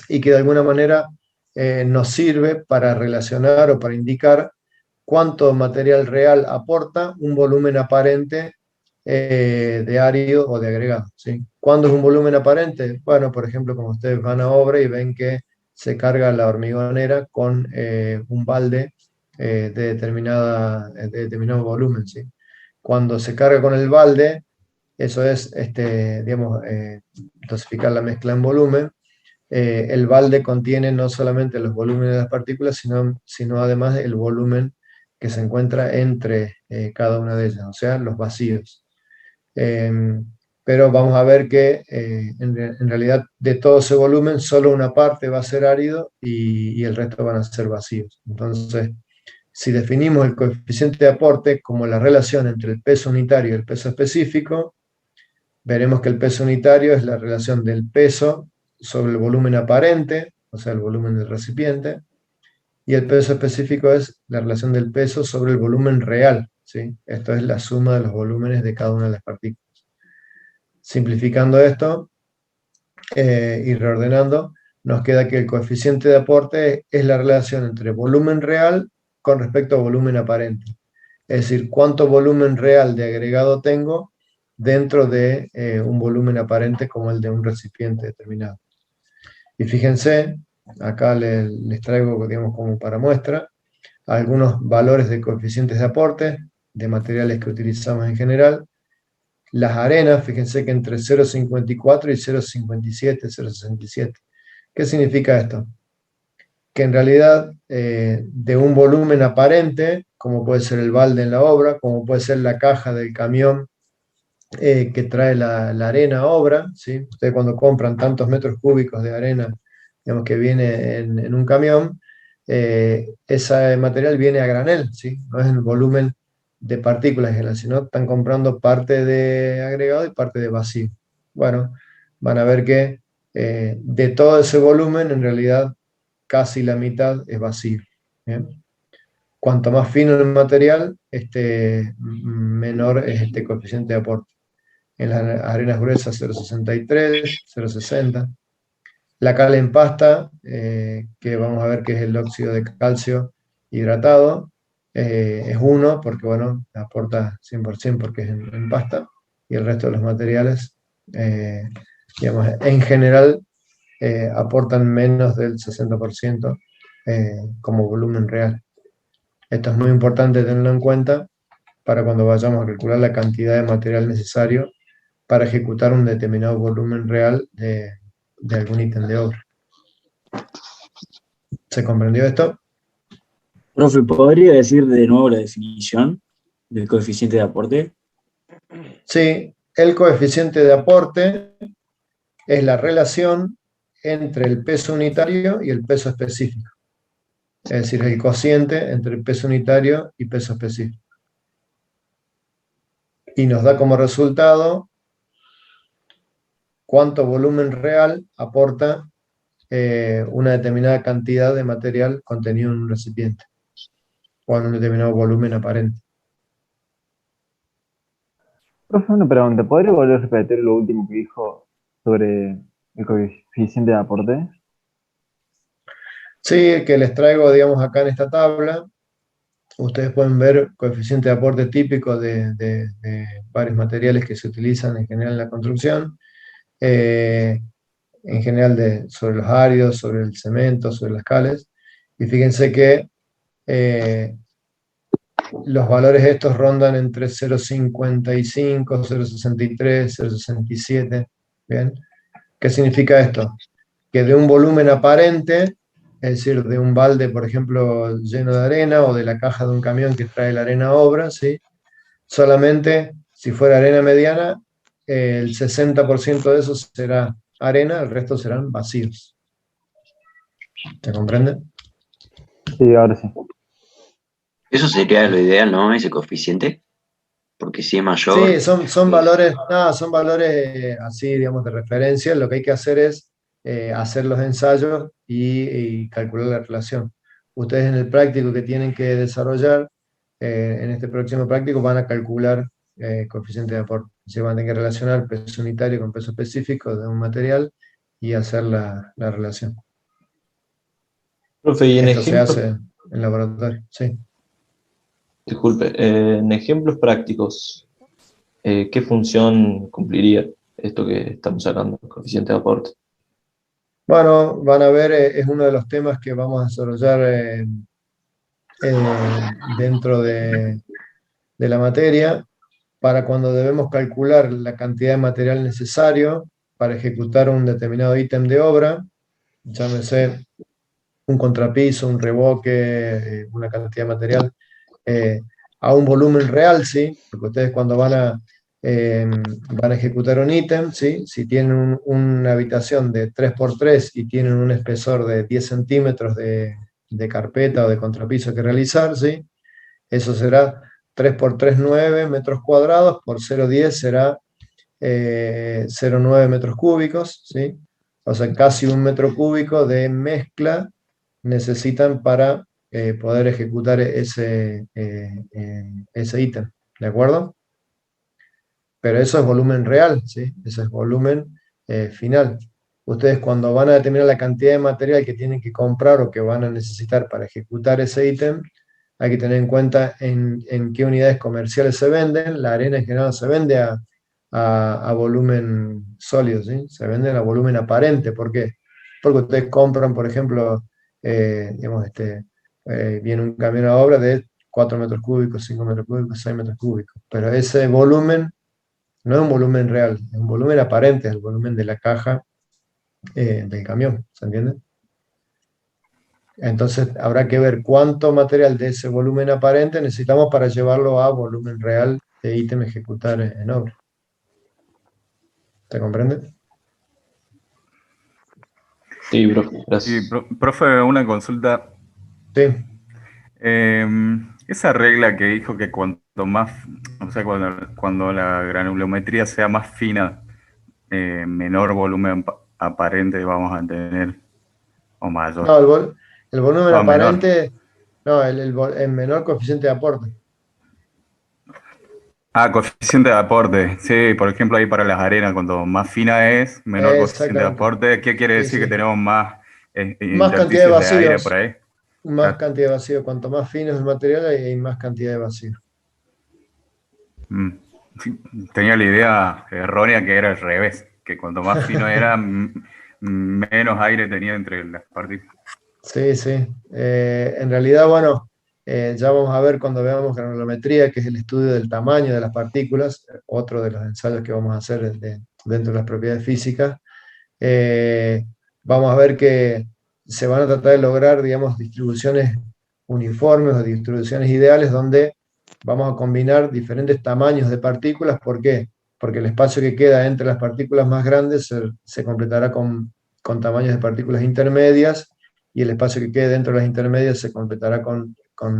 y que de alguna manera nos sirve para relacionar o para indicar cuánto material real aporta un volumen aparente de árido o de agregado, ¿sí? ¿Cuándo es un volumen aparente? Bueno, por ejemplo, como ustedes van a obra y ven que se carga la hormigonera con un balde de determinado volumen, ¿sí? Cuando se carga con el balde, eso es, digamos, dosificar la mezcla en volumen. El balde contiene no solamente los volúmenes de las partículas, sino además el volumen que se encuentra entre cada una de ellas, o sea, los vacíos. Pero vamos a ver que en realidad de todo ese volumen solo una parte va a ser árido y el resto van a ser vacíos. Entonces, si definimos el coeficiente de aporte como la relación entre el peso unitario y el peso específico, veremos que el peso unitario es la relación del peso sobre el volumen aparente, o sea, el volumen del recipiente, y el peso específico es la relación del peso sobre el volumen real, ¿sí? Esto es la suma de los volúmenes de cada una de las partículas. Simplificando esto y reordenando, nos queda que el coeficiente de aporte es la relación entre volumen real con respecto a volumen aparente. Es decir, cuánto volumen real de agregado tengo dentro de un volumen aparente como el de un recipiente determinado. Y fíjense, acá les traigo, digamos, como para muestra, algunos valores de coeficientes de aporte, de materiales que utilizamos en general. Las arenas, fíjense que entre 0,54 y 0,57, 0,67. ¿Qué significa esto? Que en realidad de un volumen aparente, como puede ser el balde en la obra, como puede ser la caja del camión que trae la arena a obra, ¿sí? Ustedes cuando compran tantos metros cúbicos de arena, digamos que viene en un camión, ese material viene a granel, ¿sí? No es el volumen de partículas en general, sino están comprando parte de agregado y parte de vacío. Bueno, van a ver que de todo ese volumen, en realidad, casi la mitad es vacío. ¿Bien? Cuanto más fino el material, menor es este coeficiente de aporte. En las arenas gruesas 0,63, 0,60. La cal en pasta, que vamos a ver que es el óxido de calcio hidratado, es 1 porque bueno, aporta 100% porque es en pasta, y el resto de los materiales, digamos, en general, aportan menos del 60% como volumen real. Esto es muy importante tenerlo en cuenta para cuando vayamos a calcular la cantidad de material necesario para ejecutar un determinado volumen real de algún ítem de obra. ¿Se comprendió esto? Profe, ¿podría decir de nuevo la definición del coeficiente de aporte? Sí, el coeficiente de aporte es la relación entre el peso unitario y el peso específico. Es decir, el cociente entre el peso unitario y peso específico. Y nos da como resultado cuánto volumen real aporta una determinada cantidad de material contenido en un recipiente, o en un determinado volumen aparente. Profe, una pregunta, ¿podría volver a repetir lo último que dijo sobre el coeficiente de aporte? Sí, que les traigo, digamos, acá en esta tabla. Ustedes pueden ver coeficiente de aporte típico de varios materiales que se utilizan en general en la construcción. En general sobre los áridos, sobre el cemento, sobre las cales. Y fíjense que los valores estos rondan entre 0,55, 0,63, 0,67. ¿Bien? ¿Qué significa esto? Que de un volumen aparente, es decir, de un balde, por ejemplo, lleno de arena, o de la caja de un camión que trae la arena a obra, ¿sí? Solamente, si fuera arena mediana, el 60% de eso será arena, el resto serán vacíos. ¿Se comprende? Sí, ahora sí. Eso sería lo ideal, ¿no? Ese coeficiente. Porque si es mayor. Sí, son valores, son valores así, digamos, de referencia. Lo que hay que hacer es hacer los ensayos y calcular la relación. Ustedes en el práctico que tienen que desarrollar, en este próximo práctico, van a calcular coeficiente de aporte. Se van a tener que relacionar peso unitario con peso específico de un material y hacer la relación. Profe, y en Esto se ejemplos, hace en laboratorio, sí. disculpe, en ejemplos prácticos, ¿qué función cumpliría esto que estamos sacando, el coeficiente de aporte? Bueno, van a ver, es uno de los temas que vamos a desarrollar dentro de la materia, para cuando debemos calcular la cantidad de material necesario para ejecutar un determinado ítem de obra, llámese un contrapiso, un revoque, una cantidad de material, a un volumen real, ¿sí? Porque ustedes cuando van a ejecutar un ítem, ¿sí? Si tienen una habitación de 3x3 y tienen un espesor de 10 centímetros de carpeta o de contrapiso que realizar, ¿sí? Eso será 3 por 3, 9 metros cuadrados, por 0,10 será 0,9 metros cúbicos, ¿sí? O sea, casi 1 metro cúbico de mezcla necesitan para poder ejecutar ese ítem, ¿de acuerdo? Pero eso es volumen real, ¿sí? Eso es volumen final. Ustedes cuando van a determinar la cantidad de material que tienen que comprar o que van a necesitar para ejecutar ese ítem, hay que tener en cuenta en qué unidades comerciales se venden. La arena en general se vende a volumen sólido, ¿sí? Se vende a volumen aparente. ¿Por qué? Porque ustedes compran, por ejemplo, digamos, viene un camión a obra de 4 metros cúbicos, 5 metros cúbicos, 6 metros cúbicos, pero ese volumen no es un volumen real, es un volumen aparente, es el volumen de la caja del camión, ¿se entiende? Entonces habrá que ver cuánto material de ese volumen aparente necesitamos para llevarlo a volumen real de ítem ejecutar en obra. ¿Se comprende? Sí, profe, gracias. Sí, profe, una consulta. Sí. Esa regla que dijo que cuanto más, o sea, cuando la granulometría sea más fina, menor volumen aparente vamos a tener, o mayor. No, el volumen No, aparente, no, el menor coeficiente de aporte. Ah, coeficiente de aporte. Sí, por ejemplo, ahí para las arenas, cuanto más fina es, menor coeficiente de Exactamente. aporte. ¿Qué quiere Sí, decir? sí. Que tenemos más Más cantidad de intersticios de aire vacíos. por ahí. Más Ah, cantidad de vacío. Cuanto más fino es el material, hay más cantidad de vacío. sí, tenía la idea errónea que era al revés, que cuanto más fino era, menos aire tenía entre las partículas. Sí, sí. En realidad, bueno, ya vamos a ver cuando veamos granulometría, que es el estudio del tamaño de las partículas, otro de los ensayos que vamos a hacer dentro de las propiedades físicas. Vamos a ver que se van a tratar de lograr, digamos, distribuciones uniformes o distribuciones ideales donde vamos a combinar diferentes tamaños de partículas. ¿Por qué? Porque el espacio que queda entre las partículas más grandes se completará con tamaños de partículas intermedias, y el espacio que quede dentro de las intermedias se completará con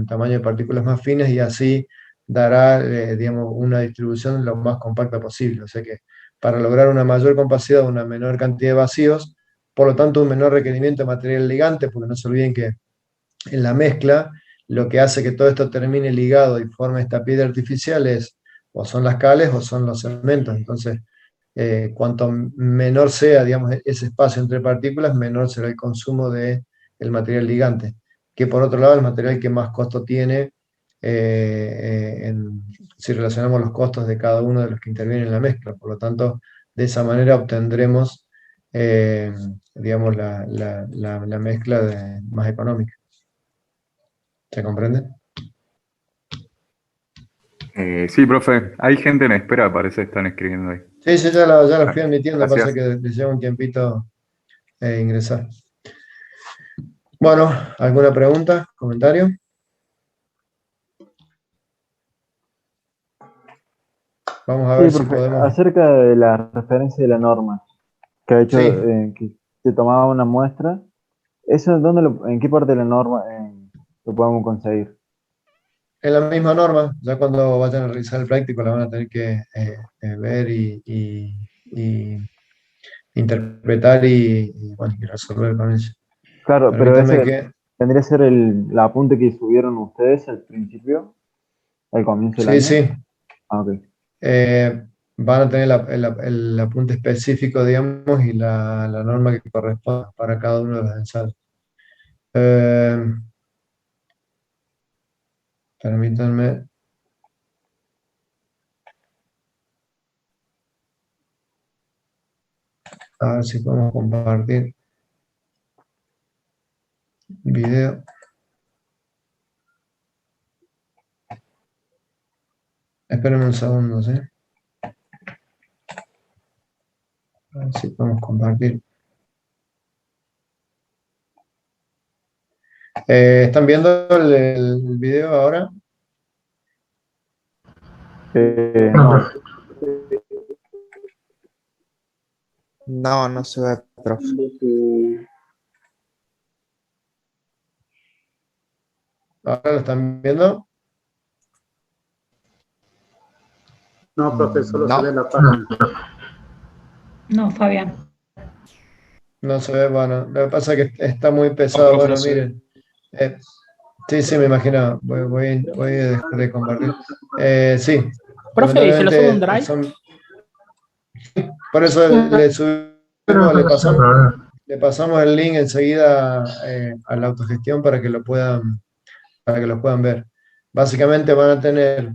tamaño de partículas más finas, y así dará, digamos, una distribución lo más compacta posible. O sea que para lograr una mayor compacidad, una menor cantidad de vacíos, por lo tanto un menor requerimiento de material ligante, porque no se olviden que en la mezcla lo que hace que todo esto termine ligado y forme esta piedra artificial es o son las cales o son los cementos. Entonces, cuanto menor sea, digamos, ese espacio entre partículas, menor será el consumo del material ligante, que por otro lado es el material que más costo tiene si relacionamos los costos de cada uno de los que intervienen en la mezcla. Por lo tanto, de esa manera obtendremos, digamos, la mezcla más económica. ¿Se comprende? Sí, profe, hay gente en espera, parece, están escribiendo ahí. Sí, sí, ya la fui admitiendo, Gracias. pasa que les lleva un tiempito ingresar. Bueno, ¿alguna pregunta, comentario? Vamos a ver Sí, si profe, podemos... acerca de la referencia de la norma, que ha hecho Sí. que se tomaba una muestra, ¿eso en qué parte de la norma lo podemos conseguir? En la misma norma, ya cuando vayan a realizar el práctico la van a tener que ver y interpretar bueno, y resolver con eso. Claro, pero Permítanme ese que... tendría que ser el apunte que subieron ustedes al principio, al comienzo del Sí, año. sí. Ah, ok. Van a tener el apunte específico, digamos, y la norma que corresponde para cada uno de los ensayos. Permítanme. A ver si podemos compartir video. Espérenme un segundo, ¿sí? A ver si podemos compartir. ¿Están viendo el video ahora? No. No, no se ve, profe. ¿Ahora lo están viendo? No, profe, solo No. se ve la página. No, Fabián. No se ve, bueno, lo que pasa es que está muy pesado. profe, Bueno, no se ve. miren. Sí, me imagino. Voy a dejar de compartir. Sí. Profe, ¿y se lo sube un lamentablemente drive? por eso le subimos, le pasamos el link enseguida a la autogestión para que lo puedan ver. Básicamente van a tener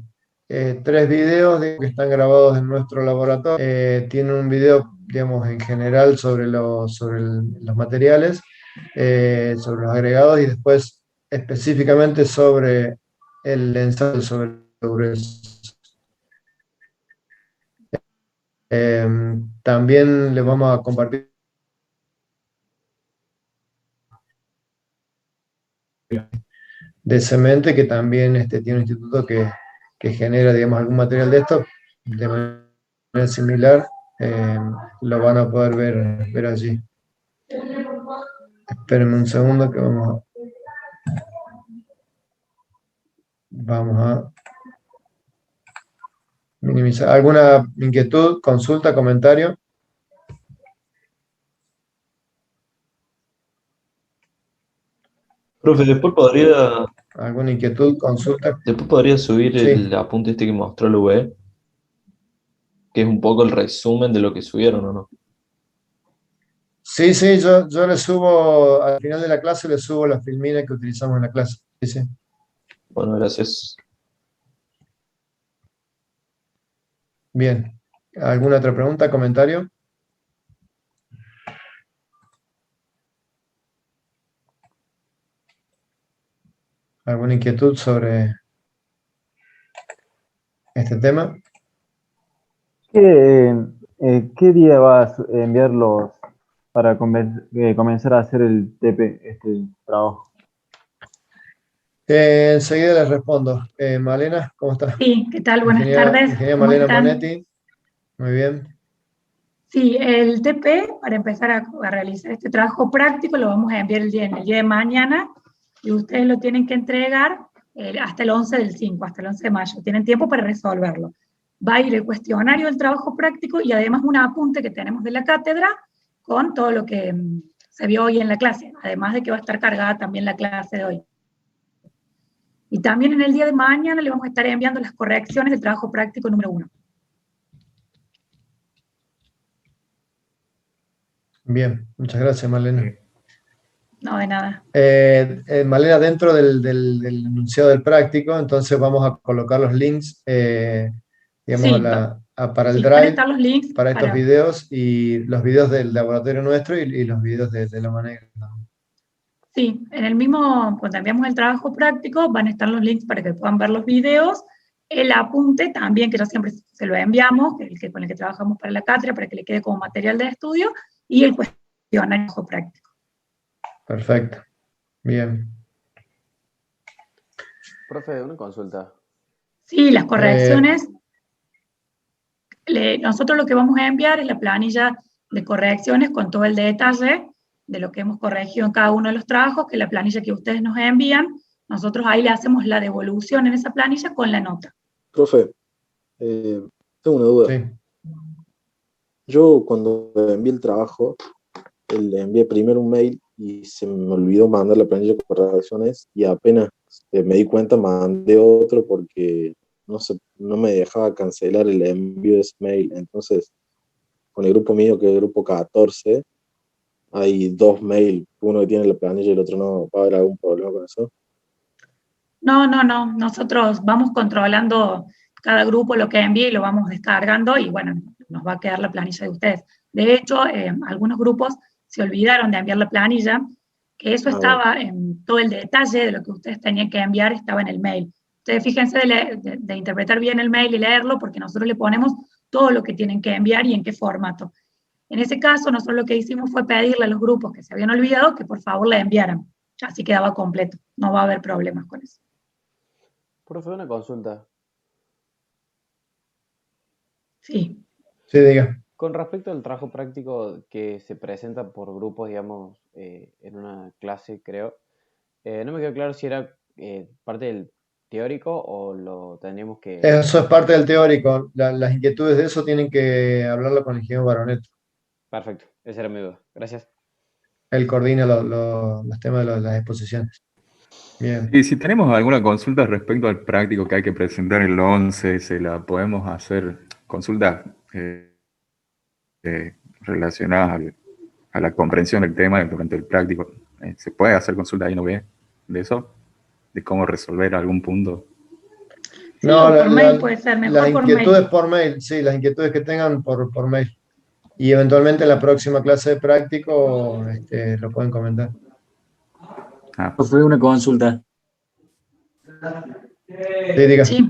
3 videos que están grabados en nuestro laboratorio. Tienen un video, digamos, en general sobre los materiales, sobre los agregados, y después específicamente sobre el ensayo sobre progreso. También les vamos a compartir de Semente, que también tiene un instituto que genera, digamos, algún material de esto de manera similar. Lo van a poder ver allí. Espérenme un segundo que vamos a minimizar. ¿Alguna inquietud, consulta, comentario? Profe, después podría, ¿Alguna inquietud, consulta? después podría subir Sí. el apunte que mostró el UE, que es un poco el resumen de lo que subieron, ¿o no? Sí, yo le subo, al final de la clase le subo las filminas que utilizamos en la clase. Sí, sí. Bueno, gracias. Bien. ¿Alguna otra pregunta, comentario? ¿Alguna inquietud sobre este tema? ¿Qué día vas a enviarlos para comenzar a hacer el TP, este trabajo? Enseguida les respondo. Malena, ¿cómo estás? Sí, ¿qué tal? Buenas Ingeniera tardes. ¿Cómo Malena están? Monetti. Muy bien. Sí, el TP, para empezar a realizar este trabajo práctico, lo vamos a enviar en el día de mañana, y ustedes lo tienen que entregar hasta el 11 del 5, hasta el 11 de mayo. Tienen tiempo para resolverlo. Va a ir el cuestionario del trabajo práctico y además un apunte que tenemos de la cátedra con todo lo que se vio hoy en la clase, además de que va a estar cargada también la clase de hoy. Y también en el día de mañana le vamos a estar enviando las correcciones del trabajo práctico número 1. Bien, muchas gracias, Malena. No, de nada. Malena, dentro del enunciado del práctico, entonces vamos a colocar los links, digamos, Sí, para el sí, van a Drive, estar los links para estos para... videos, y los videos del laboratorio nuestro y los videos de la manera. Sí, en el mismo, cuando enviamos el trabajo práctico, van a estar los links para que puedan ver los videos, el apunte también, que ya siempre se lo enviamos, con el que trabajamos para la cátedra, para que le quede como material de estudio, y el cuestionario práctico. Perfecto. Bien. Profe, una consulta. Sí, las correcciones, nosotros lo que vamos a enviar es la planilla de correcciones con todo el detalle de lo que hemos corregido en cada uno de los trabajos, que es la planilla que ustedes nos envían. Nosotros ahí le hacemos la devolución en esa planilla con la nota. Profe, tengo una duda. Sí. Yo cuando envié el trabajo, le envié primero un mail y se me olvidó mandar la planilla con correcciones, y apenas me di cuenta mandé otro porque no me dejaba cancelar el envío de ese mail. Entonces, con el grupo mío, que es el grupo 14, hay 2 mails, uno que tiene la planilla y el otro no. ¿Va a haber algún problema con eso? No, nosotros vamos controlando cada grupo lo que envíe y lo vamos descargando, y bueno, nos va a quedar la planilla de ustedes. De hecho, algunos grupos se olvidaron de enviar la planilla, que eso estaba en todo el detalle de lo que ustedes tenían que enviar, estaba en el mail. Entonces, fíjense de interpretar bien el mail y leerlo, porque nosotros le ponemos todo lo que tienen que enviar y en qué formato. En ese caso, nosotros lo que hicimos fue pedirle a los grupos que se habían olvidado que por favor la enviaran. Así quedaba completo. No va a haber problemas con eso. Profe, una consulta. Sí. Sí, diga. Con respecto al trabajo práctico que se presenta por grupos, digamos, en una clase, creo, no me quedó claro si era parte del teórico o lo tendríamos que... Eso es parte del teórico. Las inquietudes de eso tienen que hablarlo con el ingeniero Baroneto. Perfecto, esa era mi duda. Gracias. Él coordina los temas de las exposiciones. Bien. Y si tenemos alguna consulta respecto al práctico que hay que presentar el 11, se la podemos hacer, consultas relacionadas a la comprensión del tema durante el práctico. ¿Se puede hacer consulta ahí, no ve? De eso, de cómo resolver algún punto. Sí, no, por mail puede ser mejor las por inquietudes mail. por mail, sí, las inquietudes que tengan por mail. Y eventualmente en la próxima clase de práctico lo pueden comentar. Fue una consulta. Sí.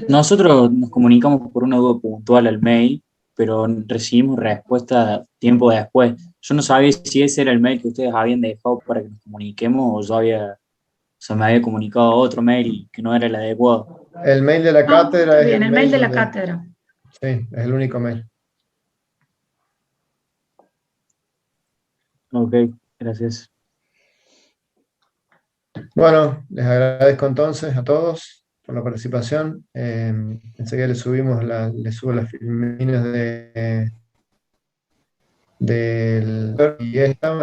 Nosotros nos comunicamos por una duda puntual al mail, pero recibimos respuesta tiempo después. Yo no sabía si ese era el mail que ustedes habían dejado para que nos comuniquemos o me había comunicado otro mail que no era el adecuado. El mail de la cátedra es Bien, el mail de la donde- cátedra. Sí, es el único mail. Ok, gracias. Bueno, les agradezco entonces a todos por la participación. Enseguida les subo las filminas del y esta